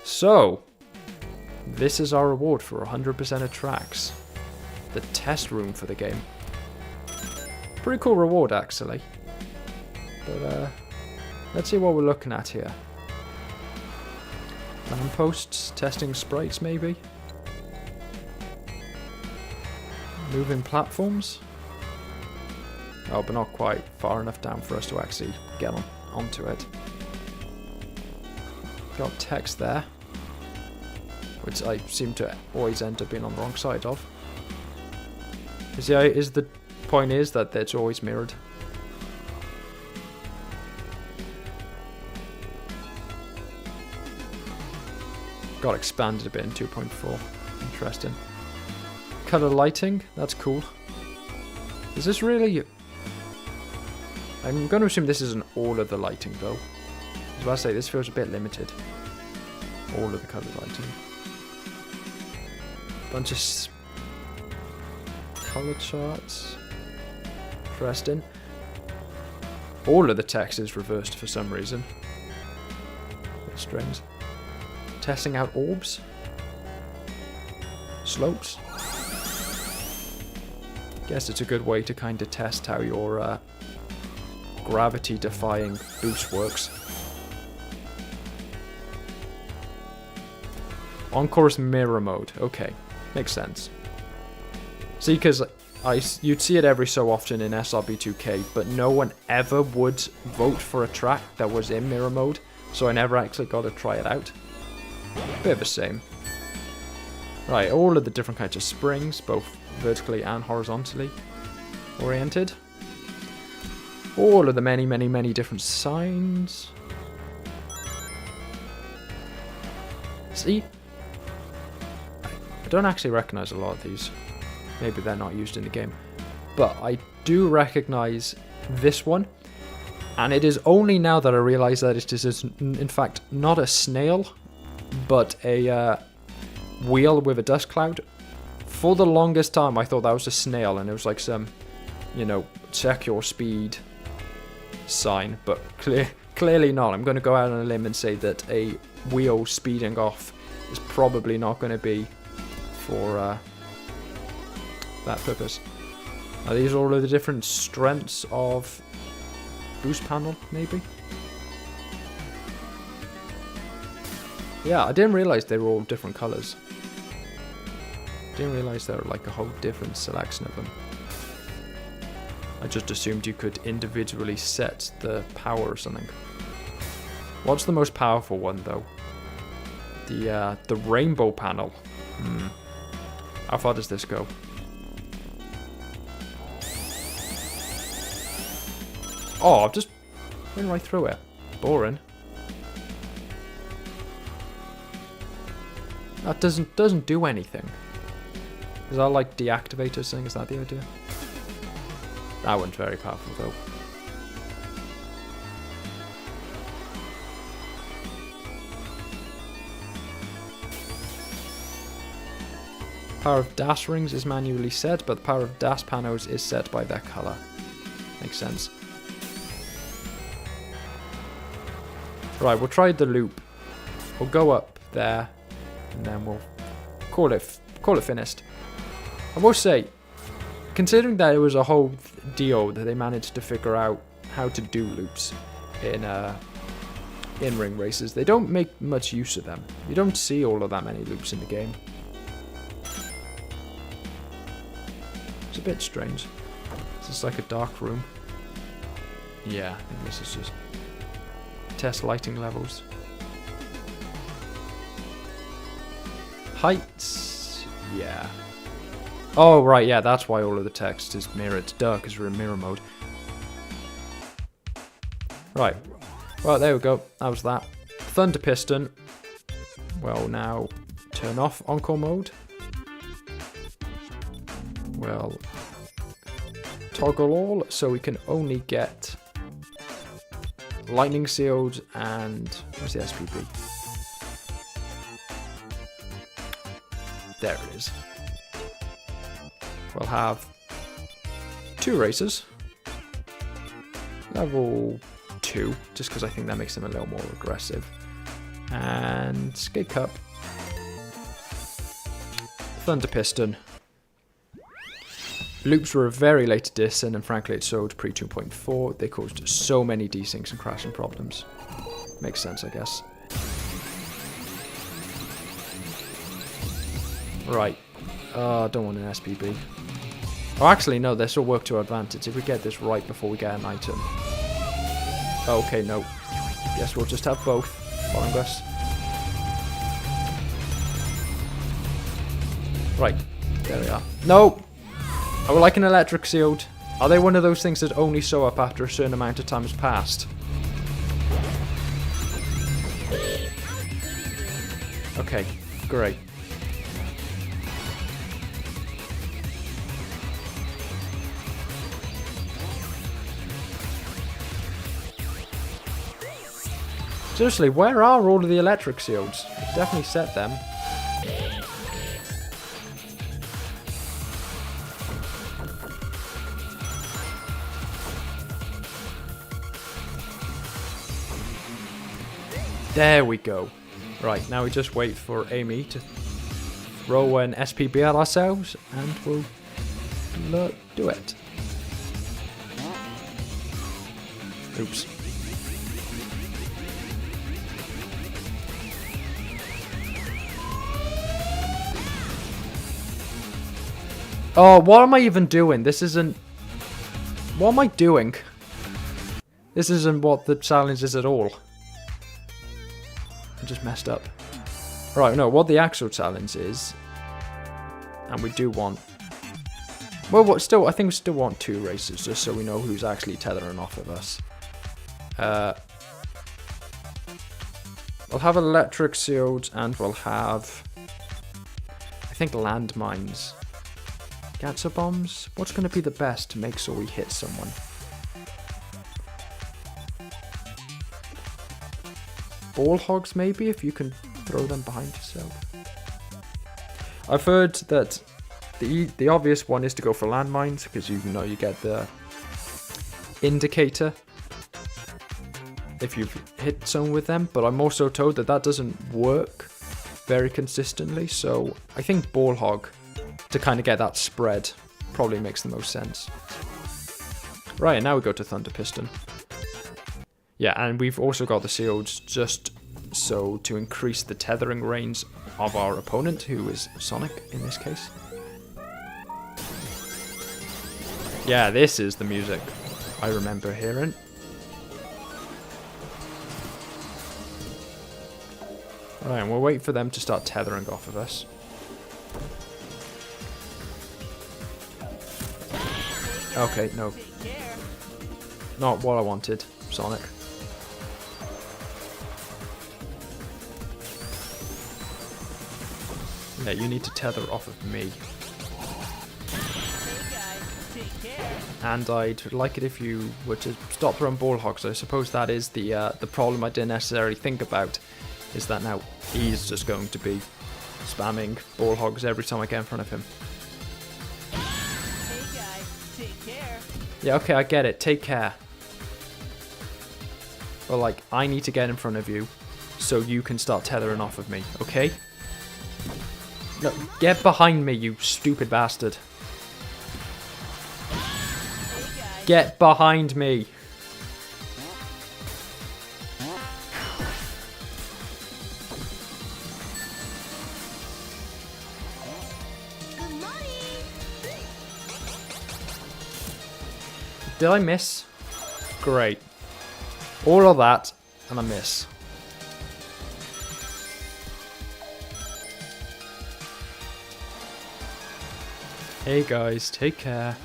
So, this is our reward for 100% of tracks. The test room for the game. Pretty cool reward, actually. But, let's see what we're looking at here. Lampposts, testing sprites, maybe? Moving platforms? Oh, but not quite far enough down for us to actually get onto it. Got text there, which I seem to always end up being on the wrong side of. The point is that it's always mirrored. Got expanded a bit in 2.4. Interesting. Color lighting, that's cool. Is this really... I'm going to assume this isn't all of the lighting though. I was about to say, this feels a bit limited. All of the color lighting. Bunch of color charts. Interesting. All of the text is reversed for some reason. Bit strange. Testing out orbs. Slopes. Guess it's a good way to kind of test how your gravity-defying boost works. Encore's mirror mode. Okay, makes sense. See, because you'd see it every so often in SRB2K, but no one ever would vote for a track that was in mirror mode, so I never actually got to try it out. Bit of a shame. Right, all of the different kinds of springs, both vertically and horizontally oriented. All of the many, many, many different signs. See? I don't actually recognize a lot of these. Maybe they're not used in the game. But I do recognize this one. And it is only now that I realize that it is, in fact, not a snail, but a wheel with a dust cloud. For the longest time, I thought that was a snail, and it was like some, you know, check your speed sign, but clearly not. I'm going to go out on a limb and say that a wheel speeding off is probably not going to be for that purpose. Are these all of the different strengths of boost panel, maybe? Yeah, I didn't realize they were all different colors. Didn't realize there were like a whole different selection of them. I just assumed you could individually set the power or something. What's the most powerful one though? The rainbow panel. How far does this go? Oh, I've just went right through it. Boring. That doesn't do anything. Is that like deactivator thing? Is that the idea? That one's very powerful though. Power of dash rings is manually set, but the power of dash panels is set by their color. Makes sense. Right, we'll try the loop. We'll go up there, and then we'll call it finished. I will say, considering that it was a whole deal that they managed to figure out how to do loops in ring races, they don't make much use of them. You don't see all of that many loops in the game. It's a bit strange. Is this like a dark room? Yeah, I think this is just test lighting levels. Heights. Yeah. Oh, right, yeah, that's why all of the text is mirrored. Duh, because we're in mirror mode. Right. Well, there we go. That was that. Thunder Piston. Well, now turn off Encore mode. Well, toggle all so we can only get lightning sealed and where's the SPB? There it is. We'll have 2 races. Level 2, just because I think that makes them a little more aggressive. And Skate Cup. Thunder Piston. Loops were a very late addition, and frankly it sold pre 2.4. They caused so many desyncs and crashing problems. Makes sense, I guess. Right. I don't want an SPB. Oh, actually, no, this will work to our advantage if we get this right before we get an item. Okay, no. Guess we'll just have both following us. Right. There we are. No! I would like an electric sealed. Are they one of those things that only show up after a certain amount of time has passed? Okay, great. Seriously, where are all of the electric seals? I've definitely set them. There we go. Right, now we just wait for Amy to throw an SPB at ourselves, and we'll do it. Oops. Oh, what am I even doing? This isn't... What am I doing? This isn't what the challenge is at all. I just messed up. Right, no, what the actual challenge is... And we do want... Well, what, still, I think we still want 2 races, just so we know who's actually tethering off of us. We'll have electric sealed, and we'll have... I think landmines. Gatsa bombs? What's going to be the best to make sure we hit someone? Ball hogs, maybe, if you can throw them behind yourself. I've heard that the obvious one is to go for landmines, because you know you get the indicator if you've hit someone with them, but I'm also told that that doesn't work very consistently, so I think ball hog, to kind of get that spread, probably makes the most sense. Right, and now we go to Thunder Piston. Yeah, and we've also got the sealed just so to increase the tethering range of our opponent, who is Sonic in this case. Yeah, this is the music I remember hearing. Alright, and we'll wait for them to start tethering off of us. Okay, no. Not what I wanted, Sonic. Yeah, you need to tether off of me. And I'd like it if you were to stop throwing ball hogs. I suppose that is the problem I didn't necessarily think about. Is that now he's just going to be spamming ball hogs every time I get in front of him. Hey guys, take care. Yeah, okay, I get it. Take care. But like, I need to get in front of you so you can start tethering off of me, okay? No, get behind me, you stupid bastard. Get behind me. Good morning. Did I miss? Great. All of that, and I miss. Hey guys, take care.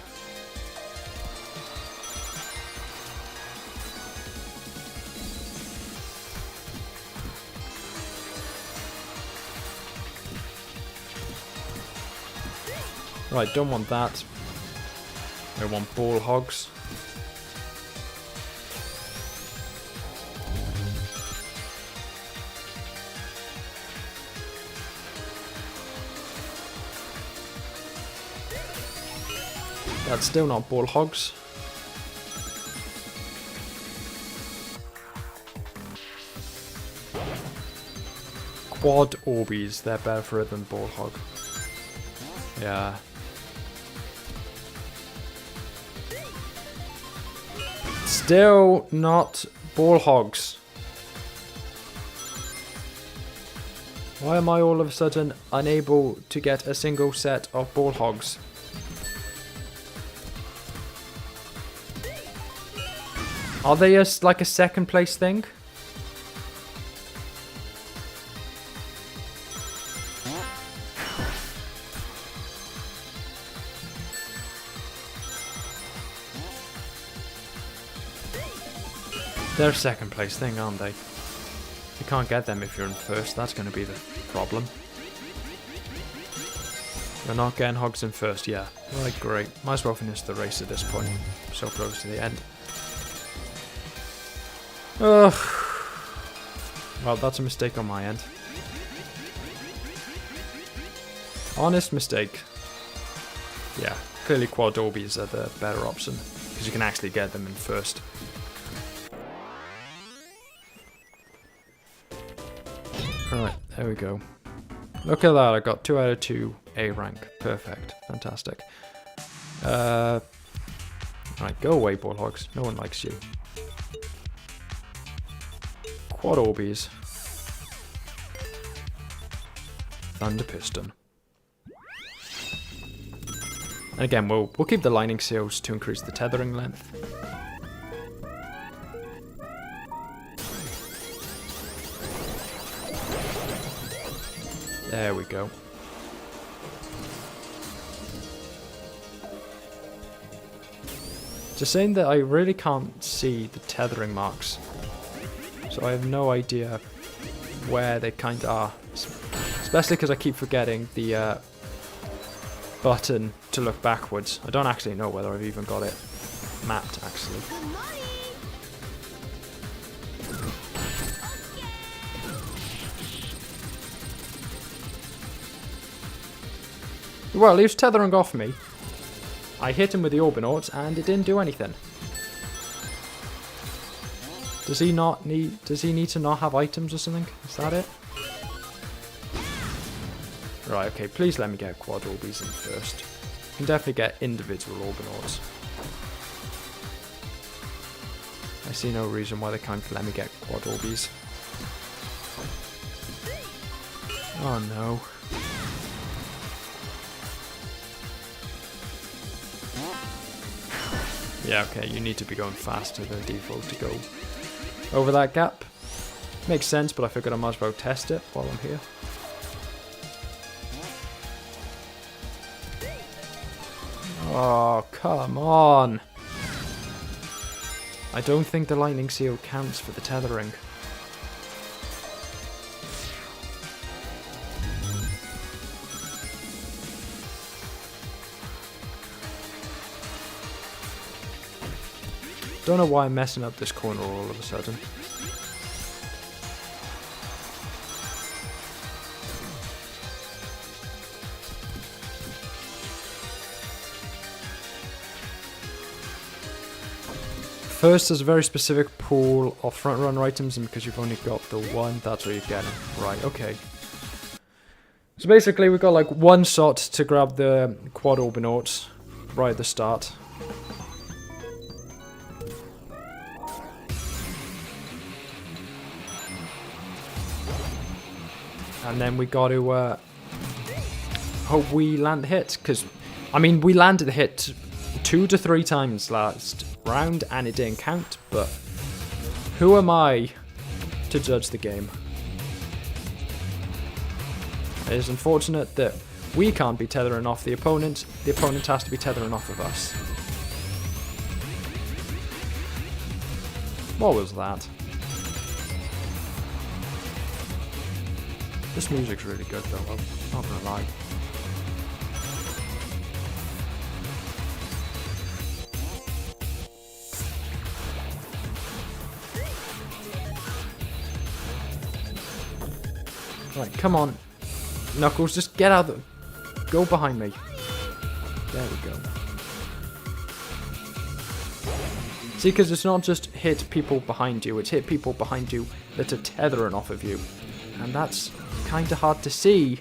Right, don't want that. I want ball hogs. That's still not ball hogs. Quad Orbeez, they're better for it than ball hog. Yeah. Still not ball hogs. Why am I all of a sudden unable to get a single set of ball hogs? Are they like a second place thing? They're a second place thing, aren't they? You can't get them if you're in first, that's going to be the problem. You're not getting hogs in first, yeah. Right, great. Might as well finish the race at this point. So close to the end. Ugh. Well, that's a mistake on my end. Honest mistake. Yeah, clearly Quad Orbeez are the better option, because you can actually get them in first. Alright, there we go. Look at that, I got 2 out of 2 A rank. Perfect. Fantastic. Alright, go away, ball hogs. No one likes you. Quad Orbeez. Thunder Piston. And again, we'll keep the lining seals to increase the tethering length. There we go. Just saying that I really can't see the tethering marks. So I have no idea where they kind of are. Especially because I keep forgetting the button to look backwards. I don't actually know whether I've even got it mapped, actually. Well, he was tethering off me. I hit him with the Orbinauts and it didn't do anything. Does he need to not have items or something? Is that it? Right, okay, please let me get Quad Orbeez in first. You can definitely get individual Orbinauts. I see no reason why they can't let me get Quad Orbeez. Oh no. Yeah, okay, you need to be going faster than default to go over that gap. Makes sense, but I figured I might as well test it while I'm here. Oh, come on! I don't think the lightning seal counts for the tethering. Don't know why I'm messing up this corner all of a sudden. First, there's a very specific pool of front runner items, and because you've only got the one, that's what you're getting. Right, okay. So basically, we've got like one shot to grab the quad orbinauts right at the start. And then we got to hope we land the hit, because, I mean, we landed the hit 2 to 3 times last round and it didn't count, but who am I to judge the game? It is unfortunate that we can't be tethering off the opponent has to be tethering off of us. What was that? This music's really good though, I'm not gonna lie. Right, come on. Knuckles, just get out of the... Go behind me. There we go. See, because it's not just hit people behind you, it's hit people behind you that are tethering off of you. And that's kind of hard to see,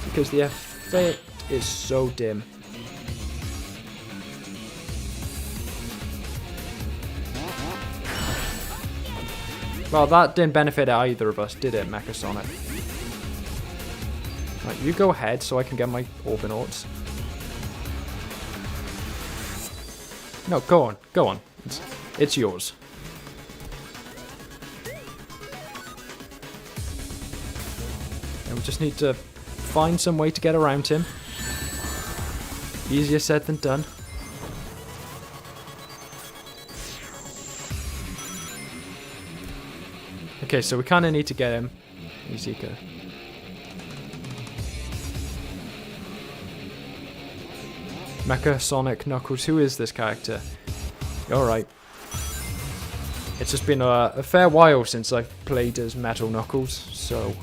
because the effect is so dim. Well, that didn't benefit either of us, did it, Mechasonic? Right, you go ahead so I can get my Orbinauts. No, go on, go on. It's yours. And we just need to find some way to get around him. Easier said than done. Okay, so we kind of need to get him. Zika. Mecha Sonic Knuckles. Who is this character? Alright. It's just been a fair while since I've played as Metal Knuckles, so...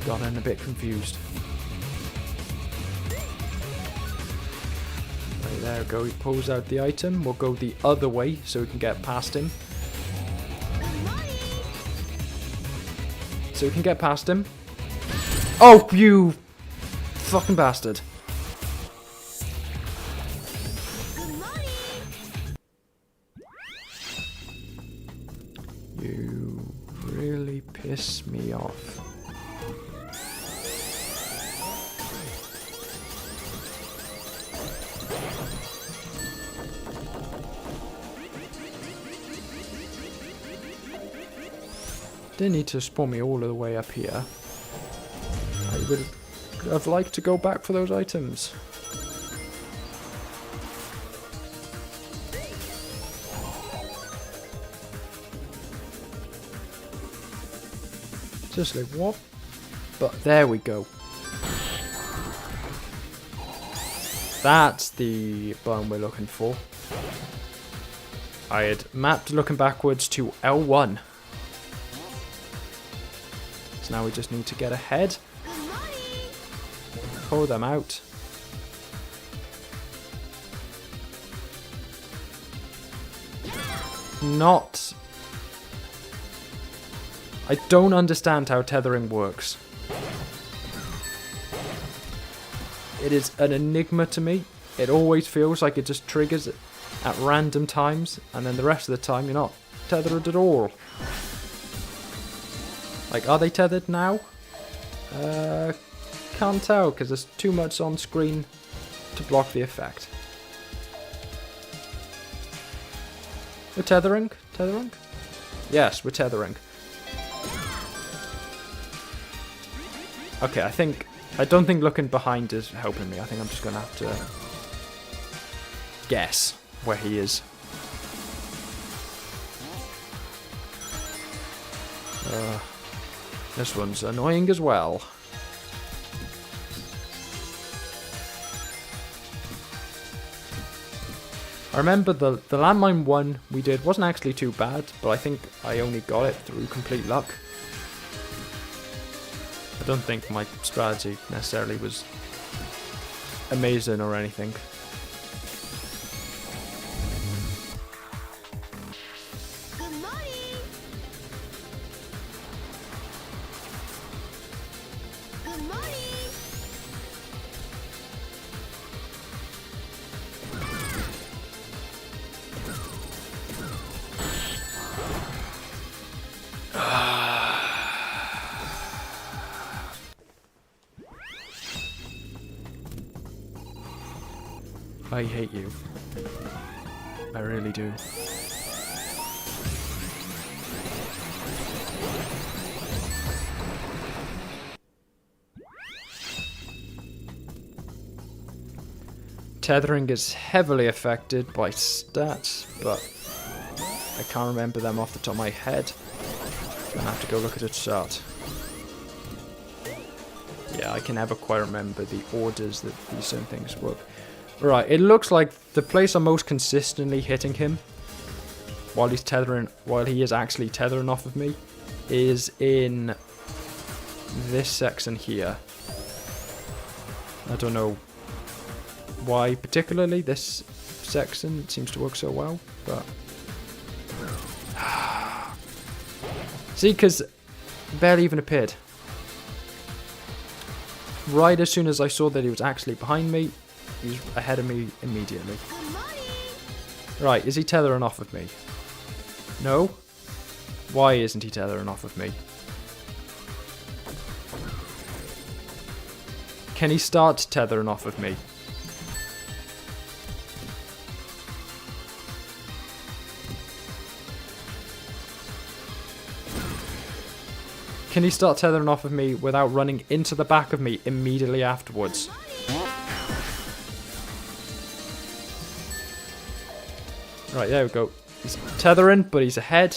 Gotten a bit confused. Right, there we go. He pulls out the item. We'll go the other way so we can get past him. So we can get past him. Oh, you fucking bastard. You really piss me off. Didn't need to spawn me all the way up here. I would have liked to go back for those items. Just like what? But there we go. That's the button we're looking for. I had mapped looking backwards to L1. So now we just need to get ahead. Pull them out. Not... I don't understand how tethering works. It is an enigma to me. It always feels like it just triggers at random times, and then the rest of the time you're not tethered at all. Like, are they tethered now? Can't tell, because there's too much on screen to block the effect. We're tethering? Tethering? Yes, we're tethering. Okay, I don't think looking behind is helping me. I think I'm just gonna have to guess where he is. This one's annoying as well. I remember the landmine one we did wasn't actually too bad, but I think I only got it through complete luck. I don't think my strategy necessarily was amazing or anything. Good morning. Good morning. I hate you. I really do. Tethering is heavily affected by stats, but I can't remember them off the top of my head. Gonna have to go look at a chart. Yeah, I can never quite remember the orders that these certain things work. Right, it looks like the place I'm most consistently hitting him while he is actually tethering off of me is in this section here. I don't know why particularly this section seems to work so well, but see, because barely even appeared. Right as soon as I saw that he was actually behind me, he's ahead of me immediately. Right, is he tethering off of me? No? Why isn't he tethering off of me? Can he start tethering off of me? Can he start tethering off of me without running into the back of me immediately afterwards? Right, there we go. He's tethering, but he's ahead.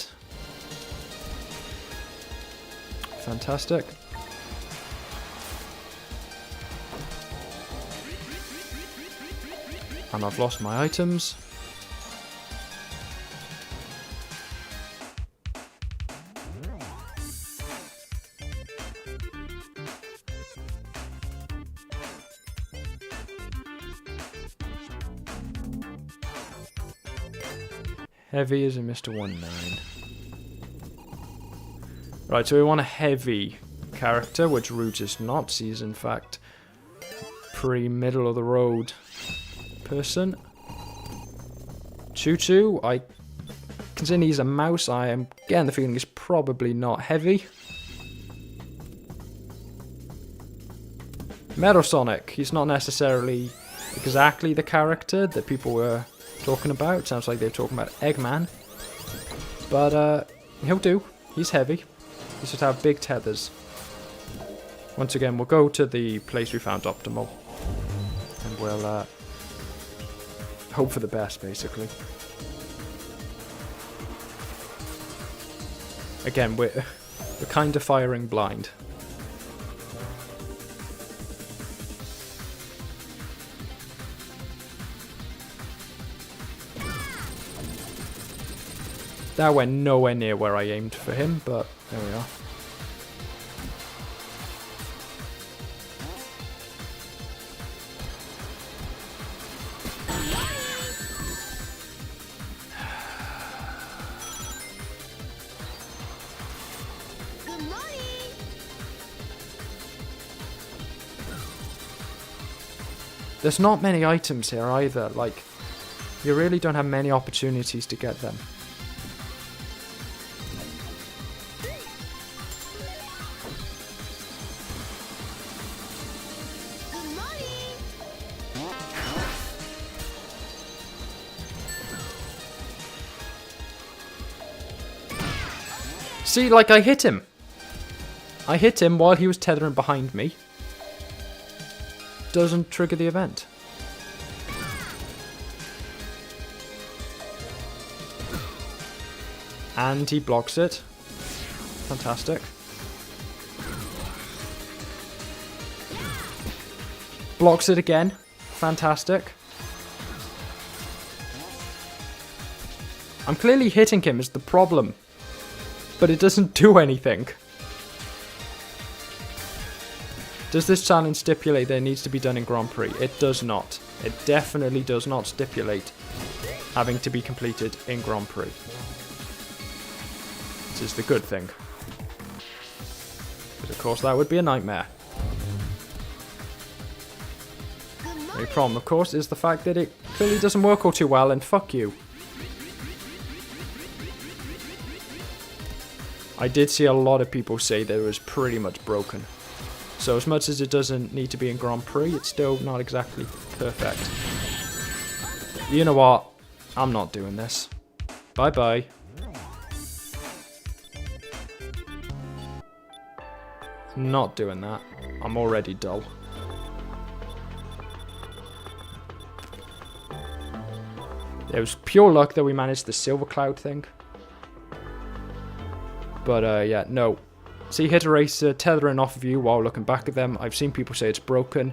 Fantastic. And I've lost my items. Heavy is a Mr. 19. Right, so we want a heavy character, which Root is not. He's in fact pretty middle of the road person. Choo Choo, considering he's a mouse, I am getting the feeling he's probably not heavy. Metal Sonic, he's not necessarily exactly the character that people were talking about. Sounds like they're talking about Eggman. But he'll do. He's heavy. He should have big tethers. Once again, we'll go to the place we found optimal. And we'll hope for the best, basically. Again, we're kind of firing blind. That went nowhere near where I aimed for him, but there we are. Good morning. There's not many items here either. Like, you really don't have many opportunities to get them. Good morning. See, like, I hit him. I hit him while he was tethering behind me. Doesn't trigger the event. And he blocks it. Fantastic. Blocks it again. Fantastic. I'm clearly hitting him is the problem. But it doesn't do anything. Does this challenge stipulate that it needs to be done in Grand Prix? It does not. It definitely does not stipulate having to be completed in Grand Prix. This is the good thing. Because of course that would be a nightmare. The only problem of course is the fact that it clearly doesn't work all too well, and fuck you. I did see a lot of people say that it was pretty much broken. So as much as it doesn't need to be in Grand Prix, it's still not exactly perfect. You know what? I'm not doing this. Bye-bye. Not doing that. I'm already dull. It was pure luck that we managed the Silver Cloud thing. But yeah, no. See, hit a racer tethering off of you while looking back at them. I've seen people say it's broken.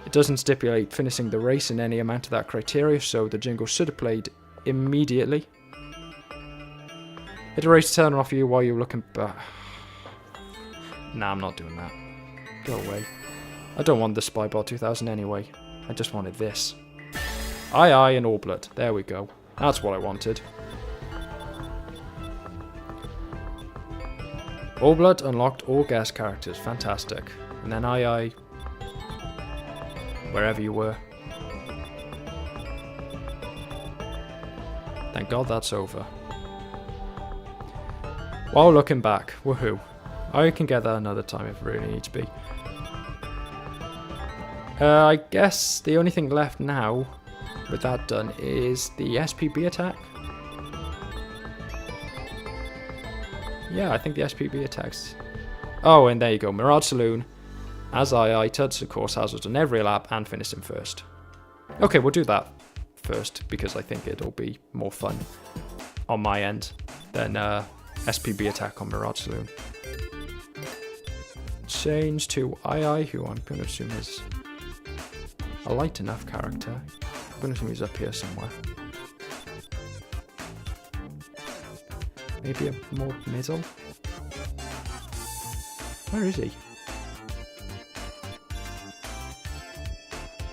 It doesn't stipulate finishing the race in any amount of that criteria, so the jingle should have played immediately. Hit a racer tethering off of you while you're looking back. Nah, I'm not doing that. Go away. I don't want the Spybot 2000 anyway. I just wanted this. Aye, and All Blood. There we go. That's what I wanted. All Blood unlocked all guest characters. Fantastic. And then I wherever you were. Thank God that's over. While looking back, woohoo. I can get that another time if it really needs to be. I guess the only thing left now with that done is the SPB attack. Yeah, I think the SPB attacks. Oh, and there you go. Mirage Saloon. As I touch the course hazards on every lap and finish him first. Okay, we'll do that first because I think it'll be more fun on my end than SPB attack on Mirage Saloon. Change to II, who I'm going to assume is a light enough character. I'm going to assume he's up here somewhere. Maybe a more middle? Where is he?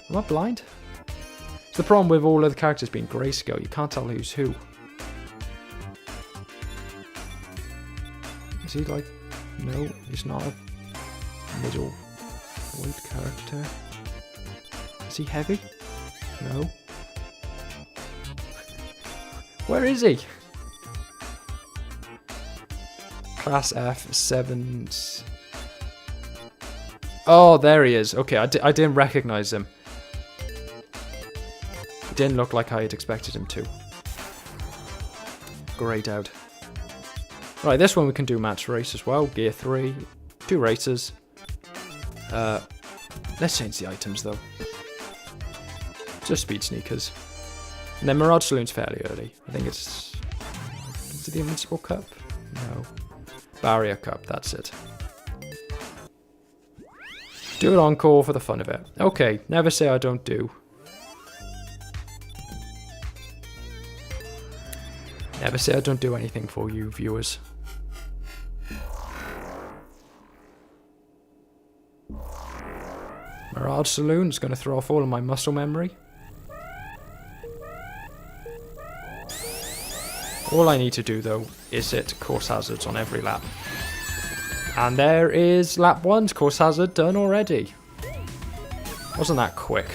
Am I blind? It's the problem with all of the characters being grayscale. You can't tell who's who. Is he like... No, he's not a middle weight character. Is he heavy? No. Where is he? Class F7. Oh, there he is. Okay, I didn't recognize him. It didn't look like I had expected him to. Grayed out. Right, this one we can do match race as well. Gear 3. 2 races. Let's change the items though. Just speed sneakers. And then Mirage Saloon's fairly early. I think it's... Is it the Invincible Cup? No. Barrier Cup, that's it. Do it encore for the fun of it. Okay, never say I don't do. Never say I don't do anything for you, viewers. Mirage Saloon's going to throw off all of my muscle memory. All I need to do, though, is hit course hazards on every lap. And there is lap 1's course hazard done already. Wasn't that quick?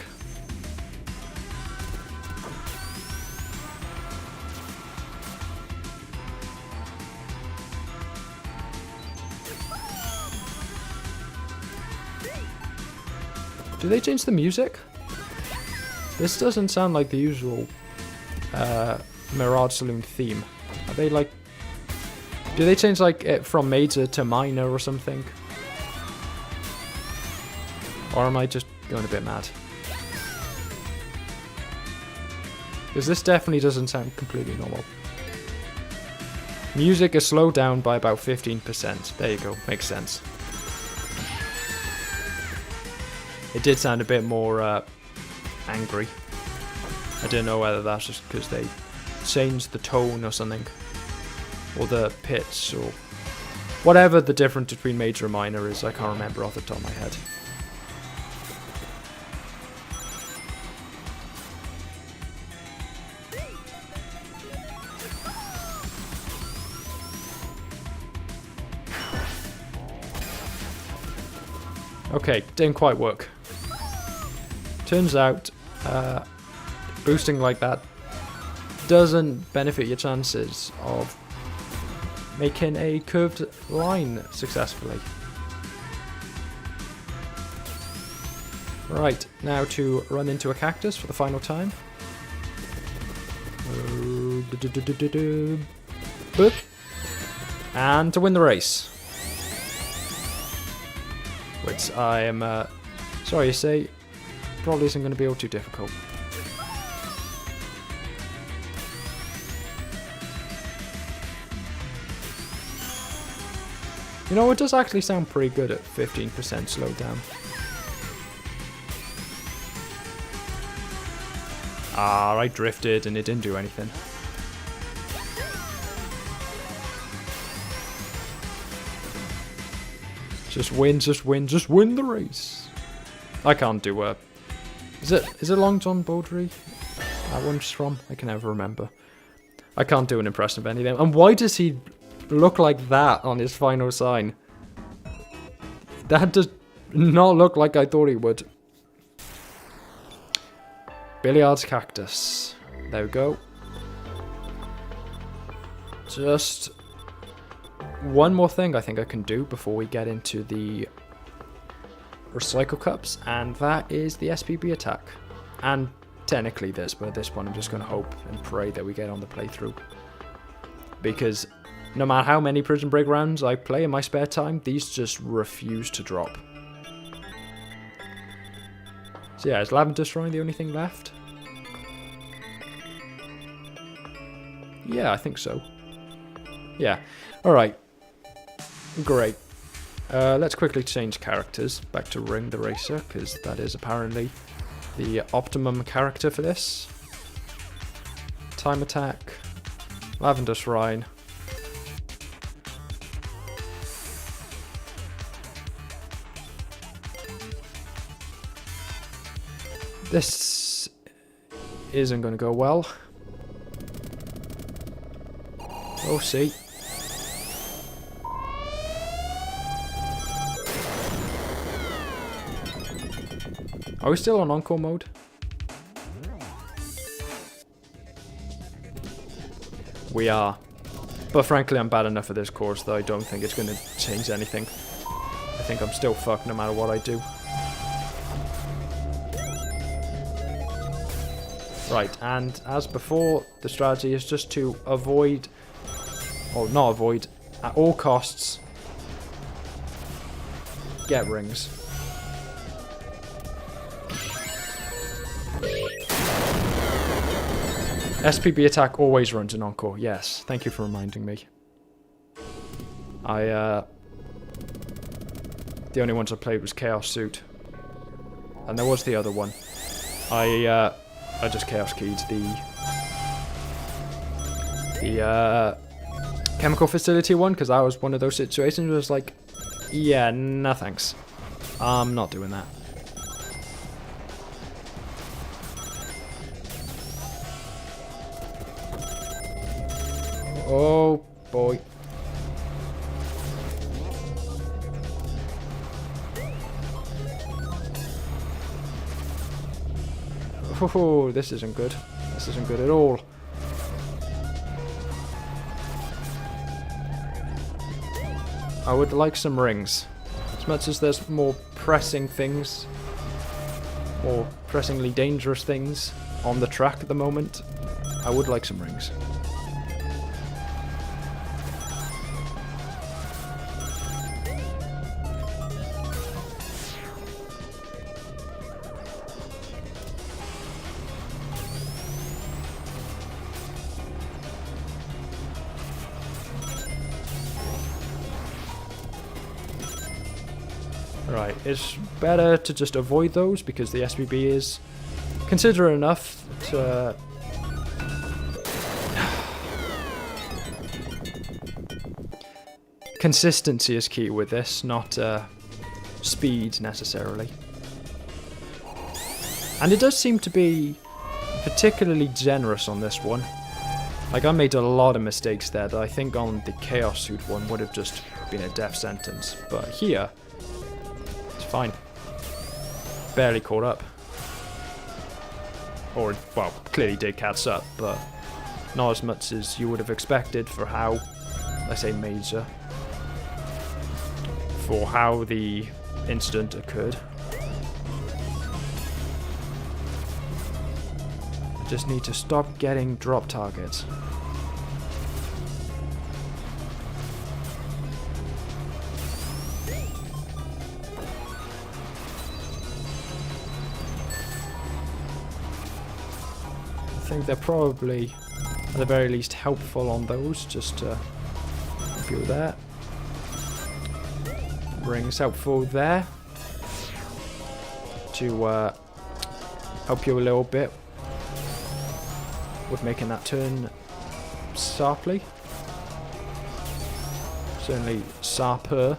Do they change the music? This doesn't sound like the usual Mirage Saloon theme. Are they like Do they change like it from major to minor or something? Or am I just going a bit mad? Because this definitely doesn't sound completely normal. Music is slowed down by about 15%. There you go, makes sense. It did sound a bit more angry. I don't know whether that's just because they changed the tone or something. Or the pitch or whatever the difference between major and minor is. I can't remember off the top of my head. Okay, didn't quite work. Turns out, boosting like that doesn't benefit your chances of making a curved line successfully. Right, now to run into a cactus for the final time. Boop. And to win the race. Which I am, sorry to say, probably isn't going to be all too difficult. You know, it does actually sound pretty good at 15% slowdown. Ah, I drifted and it didn't do anything. Just win, just win, just win the race. I can't do a... Is it Long John Baldry? That one's from? I can never remember. I can't do an impression of any of them. And why does he look like that on his final sign? That does not look like I thought he would. Billiards cactus. There we go. Just one more thing I think I can do before we get into the recycle cups, and that is the SPB attack. And technically this, but at this point I'm just going to hope and pray that we get on the playthrough. Because no matter how many Prison Break rounds I play in my spare time, these just refuse to drop. So yeah, is Lavender Shrine the only thing left? Yeah, I think so. Yeah. Alright. Great. Let's quickly change characters back to Ring the Racer, because that is apparently the optimum character for this. Time Attack. Lavender Shrine. This isn't going to go well. We'll see. Are we still on encore mode? We are. But frankly, I'm bad enough at this course that I don't think it's going to change anything. I think I'm still fucked no matter what I do. Right, and as before, the strategy is just to avoid, or not avoid, at all costs, get rings. SPB attack always runs in encore, yes, thank you for reminding me. The only ones I played was Chaos Suit. And there was the other one. I just Chaos Keyed the chemical facility one, because that was one of those situations where it was like, yeah, no thanks. I'm not doing that. Oh boy. Oh, this isn't good. This isn't good at all. I would like some rings. As much as there's more pressing things, more pressingly dangerous things on the track at the moment, I would like some rings. Right, it's better to just avoid those because the SBB is considerate enough to... Consistency is key with this, not speed necessarily. And it does seem to be particularly generous on this one. Like, I made a lot of mistakes there that I think on the Chaos Suit one would have just been a death sentence. But here, it's fine. Barely caught up. Or, well, clearly did catch up, but not as much as you would have expected for how, let's say, major. For how the incident occurred. I just need to stop getting drop targets. I think they're probably, at the very least, helpful on those, just to do that. Rings helpful there to help you a little bit with making that turn sharply. Certainly sharper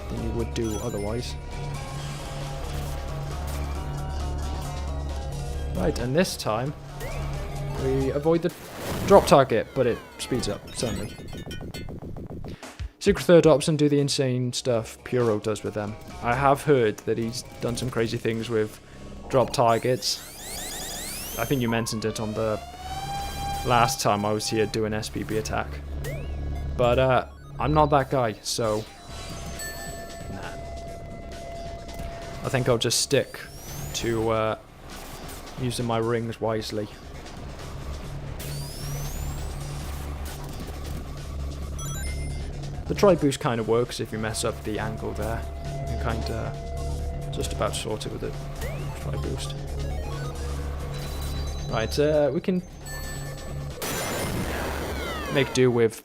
than you would do otherwise. Right, and this time we avoid the drop target, but it speeds up, certainly. Secret third option, do the insane stuff Puro does with them. I have heard that he's done some crazy things with drop targets. I think you mentioned it on the last time I was here doing SPB attack. But I'm not that guy, so nah. I think I'll just stick to using my rings wisely. The tri-boost kind of works if you mess up the angle there. You can kind of just about sort it with a tri-boost. Right, we can make do with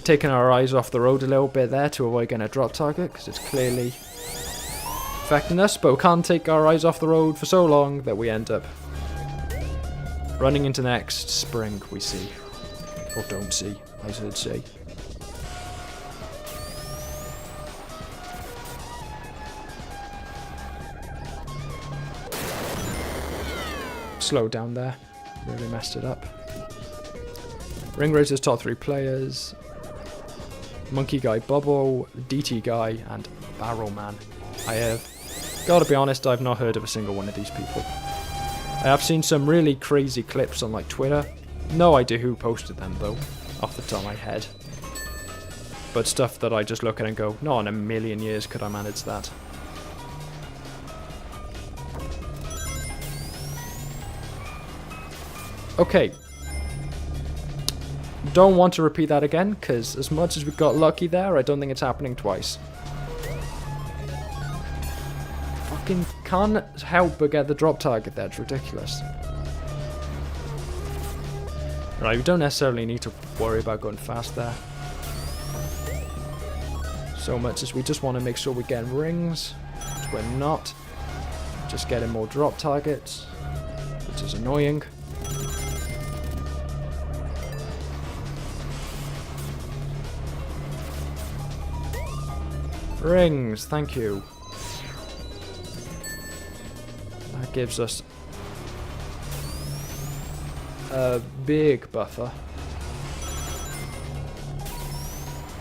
taking our eyes off the road a little bit there to avoid getting a drop target, because it's clearly affecting us, but we can't take our eyes off the road for so long that we end up running into next spring, we see. Or don't see, I should say. Slow down there. Really messed it up. Ring Racer's top 3 players. Monkey Guy Bubble, DT Guy, and Barrel Man. I have, gotta be honest, I've not heard of a single one of these people. I have seen some really crazy clips on like Twitter. No idea who posted them though, off the top of my head. But stuff that I just look at and go, not in a million years could I manage that. Okay. Don't want to repeat that again, because as much as we got lucky there, I don't think it's happening twice. Fucking can't help but get the drop target there, it's ridiculous. Right, we don't necessarily need to worry about going fast there. So much as we just want to make sure we're getting rings, which we're not. Just getting more drop targets, which is annoying. Rings, thank you. That gives us a big buffer.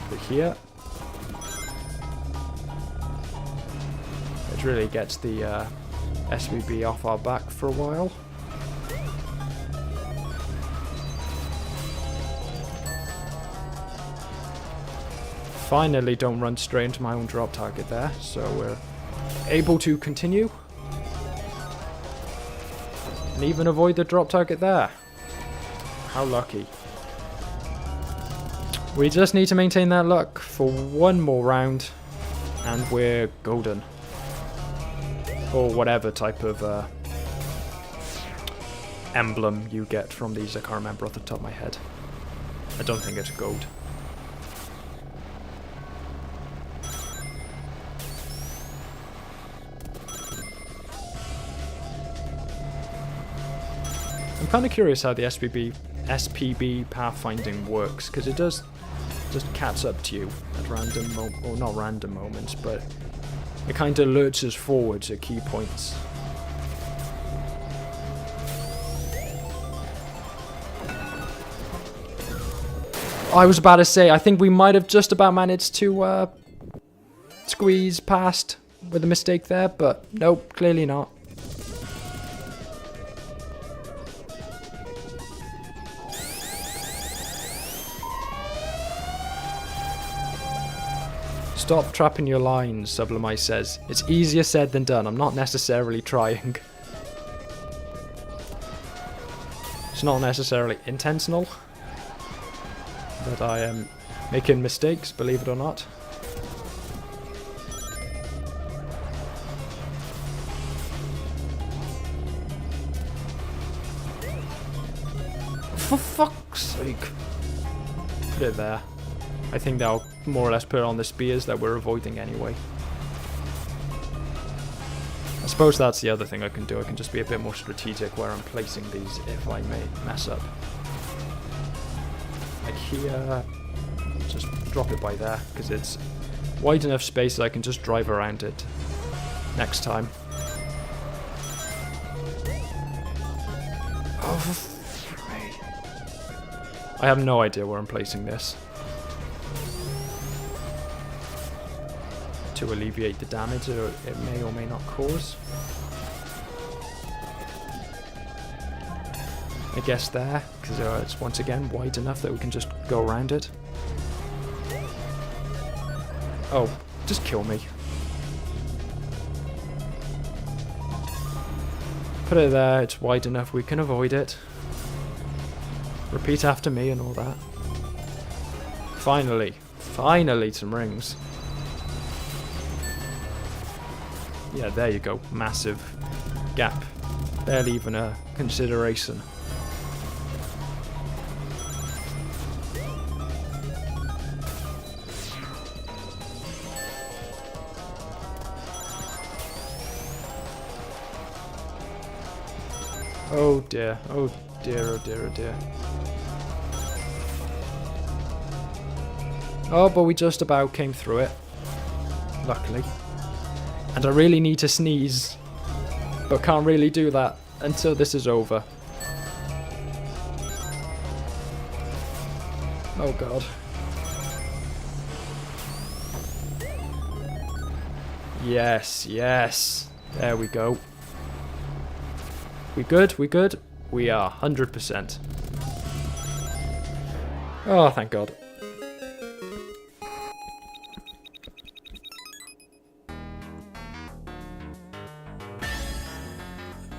But here, it really gets the SVB off our back for a while. Finally don't run straight into my own drop target there, so we're able to continue. And even avoid the drop target there. How lucky. We just need to maintain that luck for one more round, and we're golden. Or whatever type of emblem you get from these, I can't remember off the top of my head. I don't think it's gold. kind of curious how the SPB pathfinding works, because it does just catch up to you at random or not random moments, but it kind of alerts us forwards at key points. I was about to say, I think we might have just about managed to squeeze past with a mistake there, but nope, clearly not. Stop trapping your lines, Sublimi says. It's easier said than done. I'm not necessarily trying. It's not necessarily intentional that I am making mistakes, believe it or not. For fuck's sake. Put it there. I think that'll more or less put on the spears that we're avoiding anyway. I suppose that's the other thing I can do. I can just be a bit more strategic where I'm placing these if I may mess up. Like here, just drop it by there, because it's wide enough space that I can just drive around it next time. Oh, I have no idea where I'm placing this. To alleviate the damage it may or may not cause. I guess there, because it's once again wide enough that we can just go around it. Oh, just kill me. Put it there, it's wide enough we can avoid it. Repeat after me and all that. Finally some rings. Yeah, there you go. Massive gap. Barely even a consideration. Oh dear, oh dear, oh dear, oh dear. Oh, but we just about came through it. Luckily. And I really need to sneeze, but can't really do that until this is over. Oh god. Yes, yes. There we go. We good? We good? We are 100%. Oh, thank god.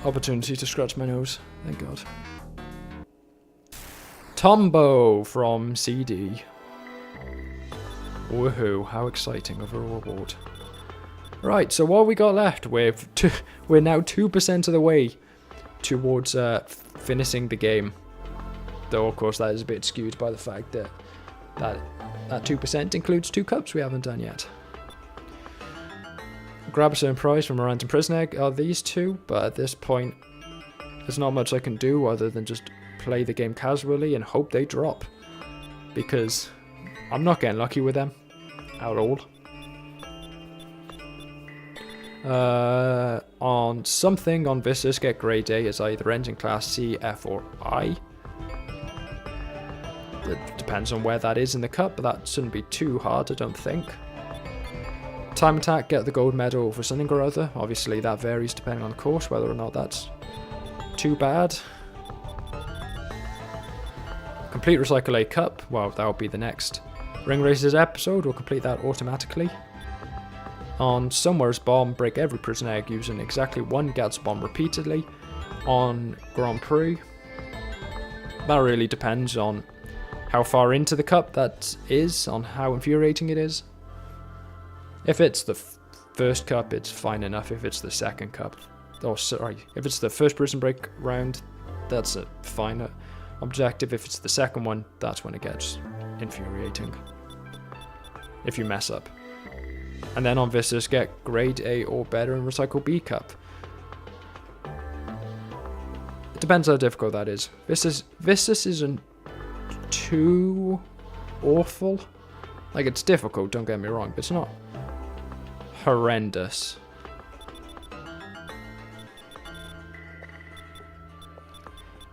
Opportunity to scratch my nose. Thank god. Tombo from CD. Woohoo, how exciting of a reward. Right, so what we got left? We're now 2% of the way towards finishing the game. Though, of course, that is a bit skewed by the fact that that 2% includes 2 cups we haven't done yet. Grab a certain prize from a random prison egg are these 2, but at this point, there's not much I can do other than just play the game casually and hope they drop. Because I'm not getting lucky with them at all. On something on Viscous, get grade A as either engine class C, F, or I. It depends on where that is in the cup, but that shouldn't be too hard, I don't think. Time attack, get the gold medal for something or other. Obviously, that varies depending on course, whether or not that's too bad. Complete Recycle A Cup. Well, that will be the next Ring Races episode. We'll complete that automatically. On Somewhere's Bomb, break every prison egg using exactly 1 Gats bomb repeatedly. On Grand Prix, that really depends on how far into the cup that is, on how infuriating it is. If it's the first cup, it's fine enough. If it's the second cup, oh sorry, if it's the first prison break round, that's a fine objective. If it's the second one, that's when it gets infuriating. If you mess up. And then on Viscous, get grade A or better in Recycle B Cup. It Depends how difficult that is. This isn't too awful. Like, it's difficult, don't get me wrong, but it's not horrendous.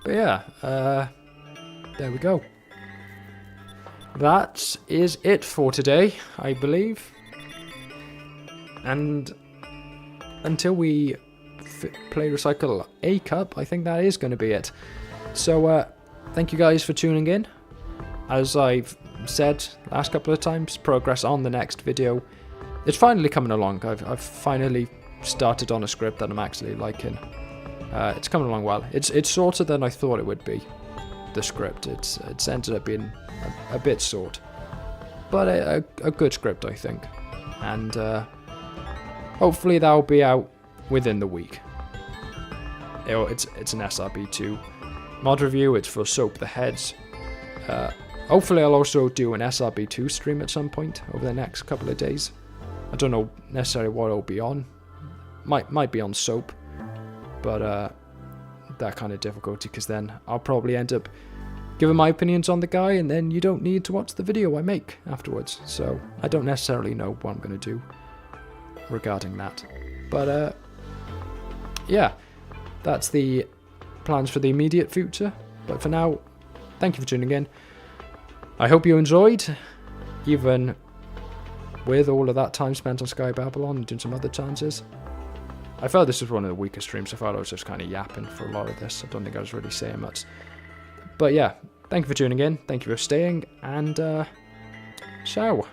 But yeah, there we go. That is it for today, I believe. And until we play Recycle A Cup, I think that is going to be it. So, thank you guys for tuning in. As I've said last couple of times, progress on the next video. It's finally coming along. I've finally started on a script that I'm actually liking. It's coming along well. It's shorter than I thought it would be. The script. It's ended up being a bit short, but a good script, I think. And hopefully that'll be out within the week. It's an SRB2 mod review. It's for Soap the Heads. Hopefully I'll also do an SRB2 stream at some point over the next couple of days. I don't know necessarily what it'll be on. Might be on Soap, but that kind of difficulty, because then I'll probably end up giving my opinions on the guy, and then you don't need to watch the video I make afterwards. So I don't necessarily know what I'm going to do regarding that. But yeah, that's the plans for the immediate future. But for now, thank you for tuning in. I hope you enjoyed, even with all of that time spent on Sky Babylon and doing some other chances. I felt this was one of the weaker streams. I thought I was just kind of yapping for a lot of this. I don't think I was really saying much. But yeah, thank you for tuning in. Thank you for staying. And ciao.